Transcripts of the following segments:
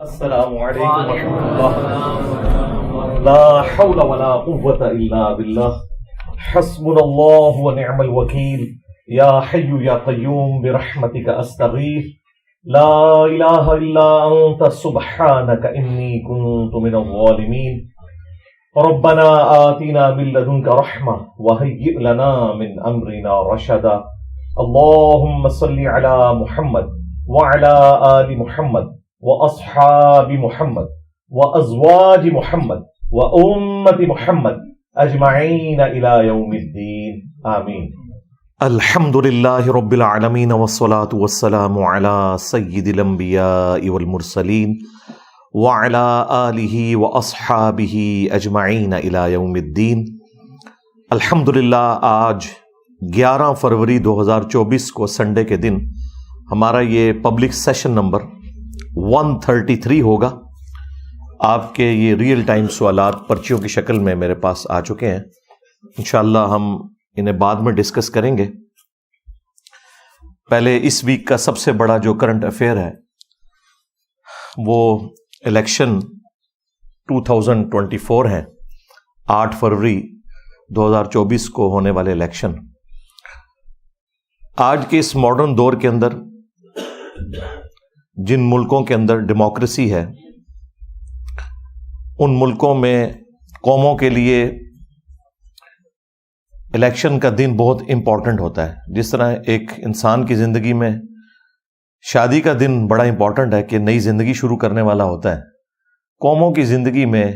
السلام علیکم ورحمۃ اللہ. لا حول ولا قوة الا باللہ. حسبنا اللہ ونعم الوکیل. یا حی یا قیوم برحمتک استغیث. لا الہ الا انت سبحانک انی کنت من الظالمین. ربنا آتنا من لدنک رحمة وهیئ لنا من امرنا رشدا. اللهم صل علی محمد وعلى آل محمد واصحاب محمد وازواج محمد وامت محمد اجمعین الى یوم الدین آمین. الحمد للہ رب العالمین والصلاة والسلام علی سید الانبیاء والمرسلین وعلی آلہ واصحابہ اجمعین الى یوم الدین. الحمد للہ آج 11 فروری 2024 کو سنڈے کے دن ہمارا یہ پبلک سیشن نمبر 133 ہوگا. آپ کے یہ ریئل ٹائم سوالات پرچیوں کی شکل میں میرے پاس آ چکے ہیں. انشاءاللہ ہم انہیں بعد میں ڈسکس کریں گے. پہلے اس ویک کا سب سے بڑا جو کرنٹ افیئر ہے وہ الیکشن 2024 ہیں. 8 فروری 2024 کو ہونے والے الیکشن. آج کے اس ماڈرن دور کے اندر جن ملکوں کے اندر ڈیموکریسی ہے ان ملکوں میں قوموں کے لیے الیکشن کا دن بہت امپورٹنٹ ہوتا ہے. جس طرح ایک انسان کی زندگی میں شادی کا دن بڑا امپورٹنٹ ہے کہ نئی زندگی شروع کرنے والا ہوتا ہے، قوموں کی زندگی میں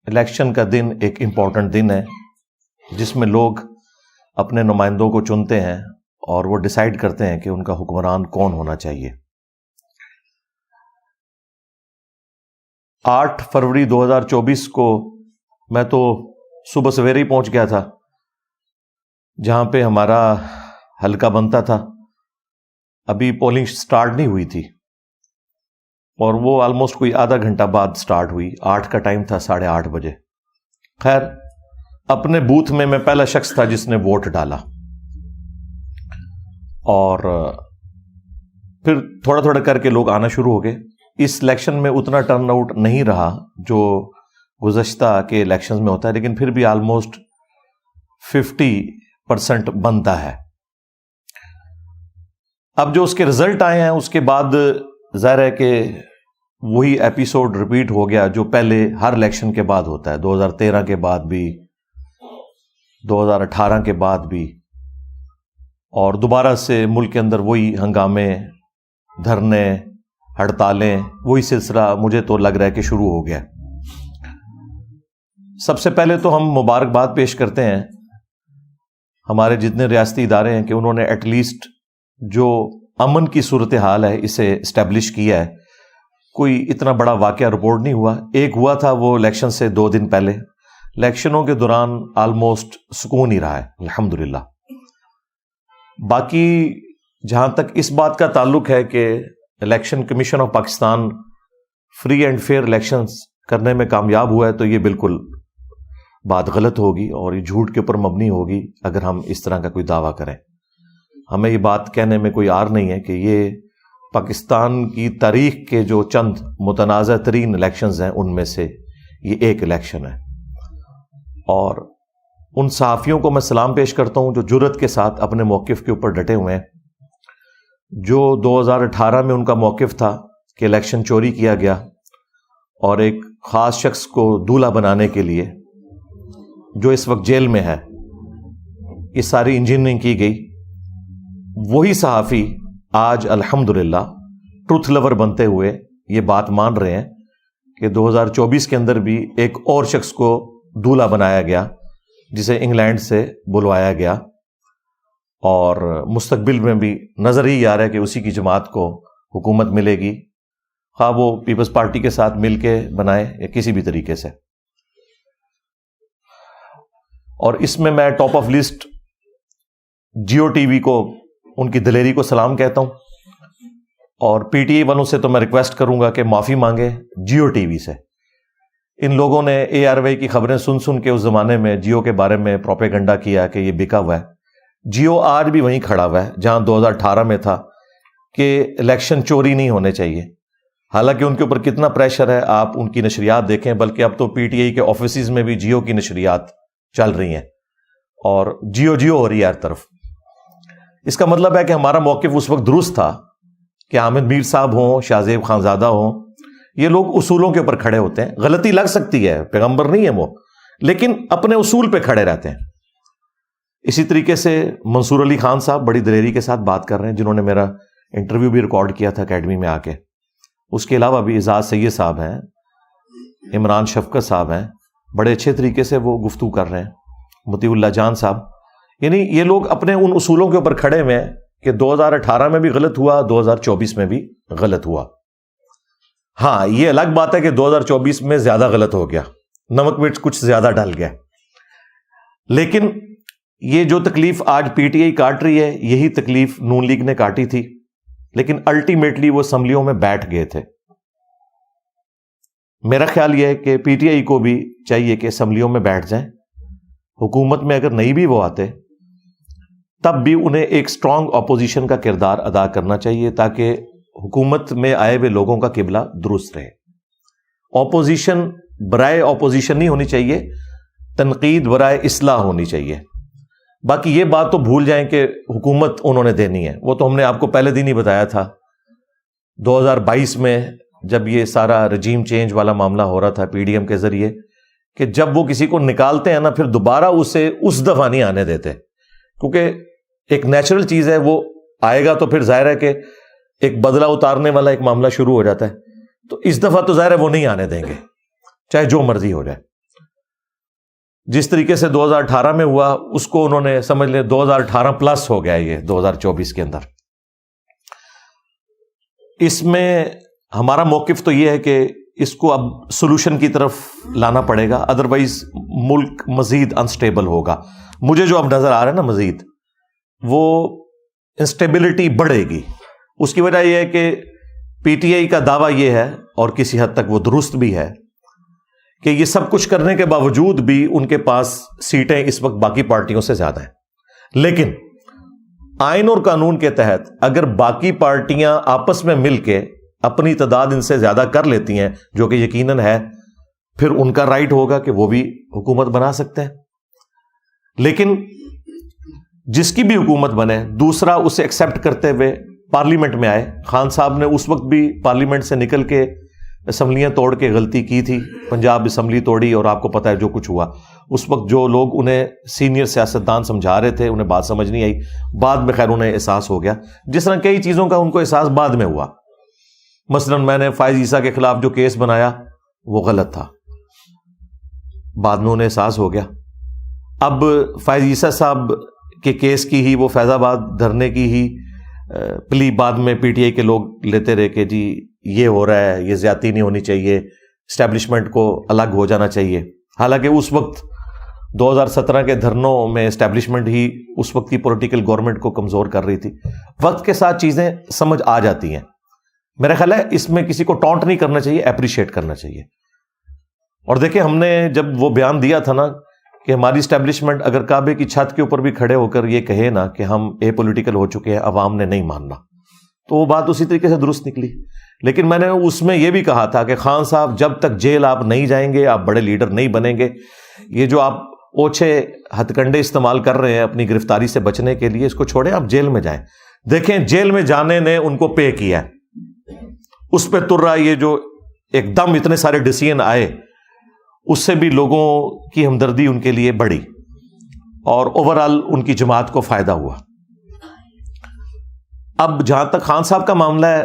الیکشن کا دن ایک امپورٹنٹ دن ہے جس میں لوگ اپنے نمائندوں کو چنتے ہیں اور وہ ڈیسائیڈ کرتے ہیں کہ ان کا حکمران کون ہونا چاہیے. 8 فروری 2024 کو میں تو صبح سویرے ہی پہنچ گیا تھا جہاں پہ ہمارا حلقہ بنتا تھا. ابھی پولنگ سٹارٹ نہیں ہوئی تھی اور وہ آلموسٹ کوئی آدھا گھنٹہ بعد سٹارٹ ہوئی. 8 کا ٹائم تھا، 8:30 بجے. خیر اپنے بوتھ میں پہلا شخص تھا جس نے ووٹ ڈالا اور پھر تھوڑا تھوڑا کر کے لوگ آنا شروع ہو گئے. اس الیکشن میں اتنا ٹرن آؤٹ نہیں رہا جو گزشتہ کے الیکشنز میں ہوتا ہے، لیکن پھر بھی آلموسٹ 50% بنتا ہے. اب جو اس کے رزلٹ آئے ہیں اس کے بعد ظاہر ہے کہ وہی ایپیسوڈ ریپیٹ ہو گیا جو پہلے ہر الیکشن کے بعد ہوتا ہے. 2013 کے بعد بھی، 2018 کے بعد بھی، اور دوبارہ سے ملک کے اندر وہی ہنگامے، دھرنے، ہڑتالیں، وہی سلسلہ مجھے تو لگ رہا ہے کہ شروع ہو گیا. سب سے پہلے تو ہم مبارکباد پیش کرتے ہیں ہمارے جتنے ریاستی ادارے ہیں کہ انہوں نے ایٹ لیسٹ جو امن کی صورتحال ہے اسے اسٹیبلش کیا ہے. کوئی اتنا بڑا واقعہ رپورٹ نہیں ہوا. ایک ہوا تھا وہ الیکشن سے 2 دن پہلے. الیکشنوں کے دوران آلموسٹ سکون ہی رہا ہے الحمدللہ. باقی جہاں تک اس بات کا تعلق ہے کہ election commission of Pakistan free and fair elections کرنے میں کامیاب ہوا ہے تو یہ بالکل بات غلط ہوگی اور یہ جھوٹ کے اوپر مبنی ہوگی اگر ہم اس طرح کا کوئی دعویٰ کریں. ہمیں یہ بات کہنے میں کوئی عار نہیں ہے کہ یہ پاکستان کی تاریخ کے جو چند متنازع ترین الیکشنز ہیں ان میں سے یہ ایک الیکشن ہے. اور ان صحافیوں کو میں سلام پیش کرتا ہوں جو جرأت کے ساتھ اپنے موقف کے اوپر ڈٹے ہوئے ہیں. جو 2018 میں ان کا موقف تھا کہ الیکشن چوری کیا گیا اور ایک خاص شخص کو دولہا بنانے کے لیے جو اس وقت جیل میں ہے یہ ساری انجینئرنگ کی گئی، وہی صحافی آج الحمدللہ ٹروتھ لور بنتے ہوئے یہ بات مان رہے ہیں کہ 2024 کے اندر بھی ایک اور شخص کو دولہا بنایا گیا جسے انگلینڈ سے بلوایا گیا، اور مستقبل میں بھی نظر ہی آ رہا ہے کہ اسی کی جماعت کو حکومت ملے گی، خواہ وہ پیپلز پارٹی کے ساتھ مل کے بنائے یا کسی بھی طریقے سے. اور اس میں top of list Geo T V کو، ان کی دلیری کو سلام کہتا ہوں، اور پی ٹی آئی والوں سے تو میں ریکویسٹ کروں گا کہ معافی مانگے جیو ٹی وی سے. ان لوگوں نے اے آر وائی کی خبریں سن کے اس زمانے میں جیو کے بارے میں پروپیگنڈا کیا کہ یہ بکا ہوا ہے. جیو آج بھی وہیں کھڑا ہوا ہے جہاں 2018 میں تھا کہ الیکشن چوری نہیں ہونے چاہیے. حالانکہ ان کے اوپر کتنا پریشر ہے آپ ان کی نشریات دیکھیں، بلکہ اب تو پی ٹی آئی کے آفیسز میں بھی جیو کی نشریات چل رہی ہیں اور جیو ہو رہی ہے ہر طرف۔ اس کا مطلب ہے کہ ہمارا موقف اس وقت درست تھا کہ حامد میر صاحب ہوں، شاہ زیب خانزادہ ہوں، یہ لوگ اصولوں کے اوپر کھڑے ہوتے ہیں۔ غلطی لگ سکتی ہے، پیغمبر نہیں ہے وہ، لیکن اپنے اصول پہ کھڑے رہتے ہیں۔ اسی طریقے سے منصور علی خان صاحب بڑی دلیری کے ساتھ بات کر رہے ہیں، جنہوں نے میرا انٹرویو بھی ریکارڈ کیا تھا اکیڈمی میں آ کے۔ اس کے علاوہ بھی اعزاز سید صاحب ہیں، عمران شفقت صاحب ہیں، بڑے اچھے طریقے سے وہ گفتگو کر رہے ہیں، مطیع اللہ جان صاحب۔ یعنی یہ لوگ اپنے ان اصولوں کے اوپر کھڑے ہوئے ہیں کہ 2018 میں بھی غلط ہوا، 2024 میں بھی غلط ہوا۔ ہاں یہ الگ بات ہے کہ 2024 میں زیادہ غلط ہو گیا، نمک مرچ کچھ زیادہ ڈل گیا، لیکن یہ جو تکلیف آج پی ٹی آئی کاٹ رہی ہے یہی تکلیف نون لیگ نے کاٹی تھی، لیکن الٹیمیٹلی وہ اسمبلیوں میں بیٹھ گئے تھے۔ میرا خیال یہ ہے کہ پی ٹی آئی کو بھی چاہیے کہ اسمبلیوں میں بیٹھ جائیں، حکومت میں اگر نہیں بھی وہ آتے تب بھی انہیں ایک سٹرانگ اپوزیشن کا کردار ادا کرنا چاہیے تاکہ حکومت میں آئے ہوئے لوگوں کا قبلہ درست رہے۔ اپوزیشن برائے اپوزیشن نہیں ہونی چاہیے، تنقید برائے اصلاح ہونی چاہیے۔ باقی یہ بات تو بھول جائیں کہ حکومت انہوں نے دینی ہے، وہ تو ہم نے آپ کو پہلے دن ہی بتایا تھا 2022 میں جب یہ سارا رجیم چینج والا معاملہ ہو رہا تھا پی ڈی ایم کے ذریعے، کہ جب وہ کسی کو نکالتے ہیں نا پھر دوبارہ اسے اس دفعہ نہیں آنے دیتے، کیونکہ ایک نیچرل چیز ہے، وہ آئے گا تو پھر ظاہر ہے کہ ایک بدلہ اتارنے والا ایک معاملہ شروع ہو جاتا ہے، تو اس دفعہ تو ظاہر ہے وہ نہیں آنے دیں گے چاہے جو مرضی ہو جائے۔ جس طریقے سے 2018 میں ہوا اس کو انہوں نے سمجھ لیں 2018 پلس ہو گیا یہ 2024 کے اندر۔ اس میں ہمارا موقف تو یہ ہے کہ اس کو اب سولوشن کی طرف لانا پڑے گا، ادروائز ملک مزید انسٹیبل ہوگا۔ مجھے جو اب نظر آ رہا ہے نا مزید وہ انسٹیبلٹی بڑھے گی۔ اس کی وجہ یہ ہے کہ پی ٹی آئی کا دعویٰ یہ ہے، اور کسی حد تک وہ درست بھی ہے، کہ یہ سب کچھ کرنے کے باوجود بھی ان کے پاس سیٹیں اس وقت باقی پارٹیوں سے زیادہ ہیں۔ لیکن آئین اور قانون کے تحت اگر باقی پارٹیاں آپس میں مل کے اپنی تعداد ان سے زیادہ کر لیتی ہیں، جو کہ یقیناً ہے، پھر ان کا رائٹ ہوگا کہ وہ بھی حکومت بنا سکتے ہیں۔ لیکن جس کی بھی حکومت بنے دوسرا اسے ایکسیپٹ کرتے ہوئے پارلیمنٹ میں آئے۔ خان صاحب نے اس وقت بھی پارلیمنٹ سے نکل کے اسمبلیاں توڑ کے غلطی کی تھی، پنجاب اسمبلی توڑی، اور آپ کو پتا ہے جو کچھ ہوا اس وقت۔ جو لوگ انہیں سینئر سیاستدان سمجھا رہے تھے انہیں بات سمجھ نہیں آئی، بعد میں خیر انہیں احساس ہو گیا، جس طرح کئی چیزوں کا ان کو احساس بعد میں ہوا۔ مثلا میں نے فائز عیسیٰ کے خلاف جو کیس بنایا وہ غلط تھا، بعد میں انہیں احساس ہو گیا۔ اب فائز عیسیٰ صاحب کے کیس کی ہی وہ فیض آباد دھرنے کی ہی پلی بعد میں پی ٹی آئی کے لوگ لیتے رہے کہ جی یہ ہو رہا ہے، یہ زیادتی نہیں ہونی چاہیے، اسٹیبلشمنٹ کو الگ ہو جانا چاہیے۔ حالانکہ اس وقت 2017 کے دھرنوں میں اسٹیبلشمنٹ ہی اس وقت کی پولیٹیکل گورنمنٹ کو کمزور کر رہی تھی۔ وقت کے ساتھ چیزیں سمجھ آ جاتی ہیں۔ میرا خیال ہے اس میں کسی کو ٹونٹ نہیں کرنا چاہیے، اپریشیٹ کرنا چاہیے۔ اور دیکھیں ہم نے جب وہ بیان دیا تھا نا کہ ہماری اسٹیبلشمنٹ اگر کعبے کی چھت کے اوپر بھی کھڑے ہو کر یہ کہے نا کہ ہم اے پولیٹیکل ہو چکے ہیں، عوام نے نہیں ماننا، تو وہ بات اسی طریقے سے درست نکلی۔ لیکن میں نے اس میں یہ بھی کہا تھا کہ خان صاحب جب تک جیل آپ نہیں جائیں گے آپ بڑے لیڈر نہیں بنیں گے۔ یہ جو آپ اوچھے ہتھ کنڈے استعمال کر رہے ہیں اپنی گرفتاری سے بچنے کے لیے، اس کو چھوڑیں، آپ جیل میں جائیں۔ دیکھیں جیل میں جانے نے ان کو پے کیا ہے، اس پہ تر رہا۔ یہ جو ایک دم اتنے سارے ڈیسیژن آئے اس سے بھی لوگوں کی ہمدردی ان کے لیے بڑھی، اور اوورآل ان کی جماعت کو فائدہ ہوا۔ اب جہاں تک خان صاحب کا معاملہ ہے،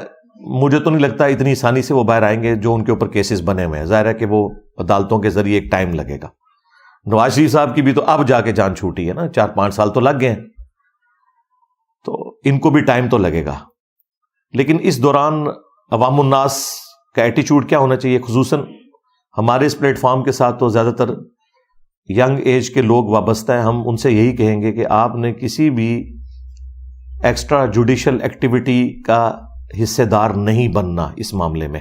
مجھے تو نہیں لگتا اتنی آسانی سے وہ باہر آئیں گے جو ان کے اوپر کیسز بنے ہوئے ہیں۔ ظاہر ہے کہ وہ عدالتوں کے ذریعے ایک ٹائم لگے گا۔ نواز شریف صاحب کی بھی تو اب جا کے جان چھوٹی ہے نا، 4-5 سال تو لگ گئے ہیں، تو ان کو بھی ٹائم تو لگے گا۔ لیکن اس دوران عوام الناس کا ایٹیچیوڈ کیا ہونا چاہیے؟ خصوصاً ہمارے اس پلیٹ فارم کے ساتھ تو زیادہ تر ینگ ایج کے لوگ وابستہ ہیں۔ ہم ان سے یہی کہیں گے کہ آپ نے کسی بھی ایکسٹرا جوڈیشل ایکٹیویٹی کا حصے دار نہیں بننا اس معاملے میں۔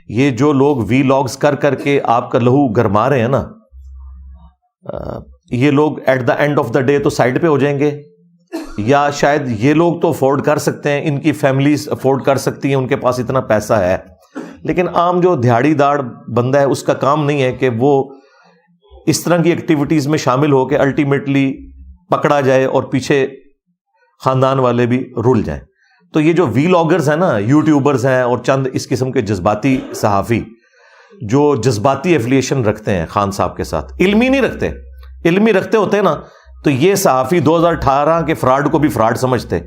یہ جو لوگ وی لاگز کر کر کے آپ کا لہو گرما رہے ہیں نا، یہ لوگ at the end of the day تو سائڈ پہ ہو جائیں گے، یا شاید یہ لوگ تو افورڈ کر سکتے ہیں، ان کی فیملیز افورڈ کر سکتی ہیں، ان کے پاس اتنا پیسہ ہے، لیکن عام جو دھاڑی داڑ بندہ ہے اس کا کام نہیں ہے کہ وہ اس طرح کی ایکٹیویٹیز میں شامل ہو کے الٹیمیٹلی پکڑا جائے اور پیچھے خاندان والے بھی رل جائیں. تو یہ جو ویلاگرز ہیں نا, یوٹیوبرز ہیں اور چند اس قسم کے جذباتی صحافی جو جذباتی ایفیلیشن رکھتے ہیں خان صاحب کے ساتھ, علمی نہیں رکھتے, علمی رکھتے ہوتے نا تو یہ صحافی 2018 کے فراڈ کو بھی فراڈ سمجھتے,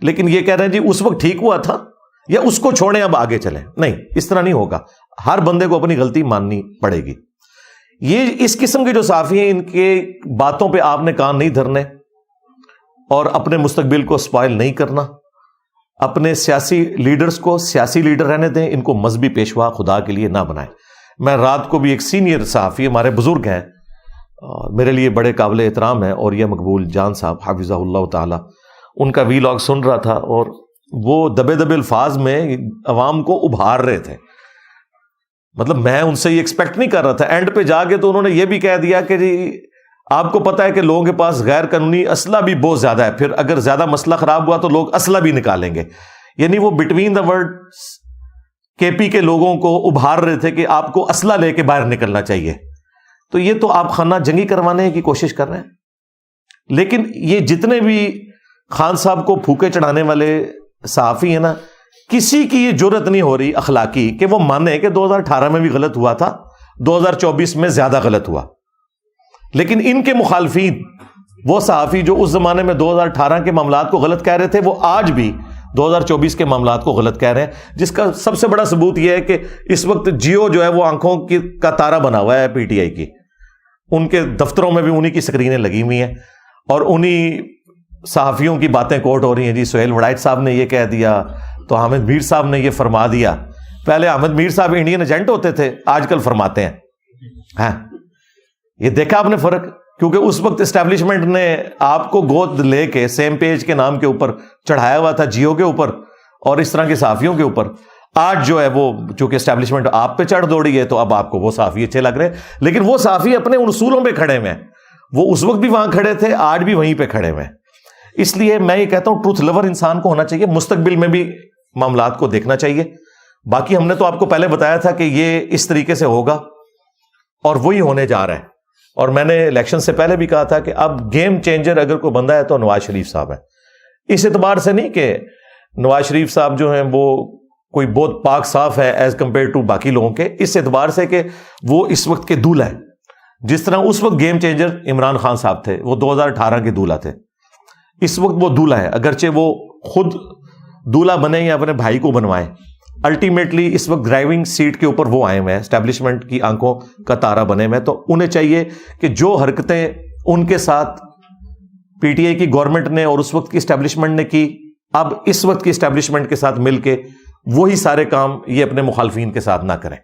لیکن یہ کہہ رہے ہیں جی اس وقت ٹھیک ہوا تھا یا اس کو چھوڑیں اب آگے چلیں. نہیں, اس طرح نہیں ہوگا. ہر بندے کو اپنی غلطی ماننی پڑے گی. یہ اس قسم کے جو صحافی ہیں ان کے باتوں پہ آپ نے کان نہیں دھرنے اور اپنے مستقبل کو سپائل نہیں کرنا. اپنے سیاسی لیڈرز کو سیاسی لیڈر رہنے دیں, ان کو مذہبی پیشوا خدا کے لیے نہ بنائیں. میں رات کو بھی ایک سینئر صحافی ہمارے بزرگ ہیں, میرے لیے بڑے قابل احترام ہیں, اور یہ مقبول جان صاحب حافظہ اللہ تعالی, ان کا ویلاگ سن رہا تھا اور وہ دبے دبے الفاظ میں عوام کو ابھار رہے تھے. مطلب میں ان سے یہ ایکسپیکٹ نہیں کر رہا تھا. اینڈ پہ جا کے تو انہوں نے یہ بھی کہہ دیا کہ جی آپ کو پتا ہے کہ لوگوں کے پاس غیر قانونی اسلحہ بھی بہت زیادہ ہے, پھر اگر زیادہ مسئلہ خراب ہوا تو لوگ اسلحہ بھی نکالیں گے. یعنی وہ بٹوین دا ورڈ کے پی کے لوگوں کو ابھار رہے تھے کہ آپ کو اسلحہ لے کے باہر نکلنا چاہیے. تو یہ تو آپ خانہ جنگی کروانے کی کوشش کر رہے ہیں. لیکن یہ جتنے بھی خان صاحب کو پھوکے چڑھانے والے صحافی ہیں نا, کسی کی یہ جرت نہیں ہو رہی اخلاقی کہ وہ مانے کہ 2018 میں بھی غلط ہوا تھا, 2024 میں زیادہ غلط ہوا. لیکن ان کے مخالفین, وہ صحافی جو اس زمانے میں 2018 کے معاملات کو غلط کہہ رہے تھے, وہ آج بھی 2024 کے معاملات کو غلط کہہ رہے ہیں. جس کا سب سے بڑا ثبوت یہ ہے کہ اس وقت جیو جو ہے وہ آنکھوں کا تارا بنا ہوا ہے پی ٹی آئی کی. ان کے دفتروں میں بھی انہی کی سکرینیں لگی ہوئی ہیں اور انہی صحافیوں کی باتیں کوٹ ہو رہی ہیں. جی سہیل وڑائٹ صاحب نے یہ کہہ دیا تو حامد میر صاحب نے یہ فرما دیا. پہلے حامد میر صاحب انڈین ایجنٹ ہوتے تھے, آج کل فرماتے ہیں. ہاں, یہ دیکھا آپ نے فرق, کیونکہ اس وقت اسٹیبلشمنٹ نے آپ کو گود لے کے سیم پیج کے نام کے اوپر چڑھایا ہوا تھا, جیو کے اوپر اور اس طرح کے صحافیوں کے اوپر. آج جو ہے وہ چونکہ اسٹیبلشمنٹ آپ پہ چڑھ دوڑی ہے تو اب آپ کو وہ صحافی اچھے لگ رہے ہیں. لیکن وہ صحافی اپنے ان اصولوں پہ کھڑے ہوئے ہیں, وہ اس وقت بھی وہاں کھڑے تھے, آج بھی وہیں پہ کھڑے ہوئے ہیں. اس لیے میں یہ کہتا ہوں ٹروتھ لور انسان کو ہونا چاہیے, مستقبل میں بھی معاملات کو دیکھنا چاہیے. باقی ہم نے تو آپ کو پہلے بتایا تھا کہ یہ اس طریقے سے ہوگا اور وہی ہونے جا رہا ہے. اور میں نے الیکشن سے پہلے بھی کہا تھا کہ اب گیم چینجر اگر کوئی بندہ ہے تو نواز شریف صاحب ہے. اس اعتبار سے نہیں کہ نواز شریف صاحب جو ہیں وہ کوئی بہت پاک صاف ہے ایز کمپیئر ٹو باقی لوگوں کے, اس اعتبار سے کہ وہ اس وقت کے دولہا ہے. جس طرح اس وقت گیم چینجر عمران خان صاحب تھے, وہ 2018 کے دولہا تھے, اس وقت وہ دولہا ہے. اگرچہ وہ خود دولہا بنے یا اپنے بھائی کو بنوائے, الٹیمیٹلی اس وقت ڈرائیونگ سیٹ کے اوپر وہ آئے ہوئے ہیں, اسٹیبلشمنٹ کی آنکھوں کا تارا بنے ہوئے ہیں. تو انہیں چاہیے کہ جو حرکتیں ان کے ساتھ پی ٹی آئی کی گورنمنٹ نے اور اس وقت کی اسٹیبلشمنٹ نے کی, اب اس وقت کی اسٹیبلشمنٹ کے ساتھ مل کے وہی سارے کام یہ اپنے مخالفین کے ساتھ نہ کریں.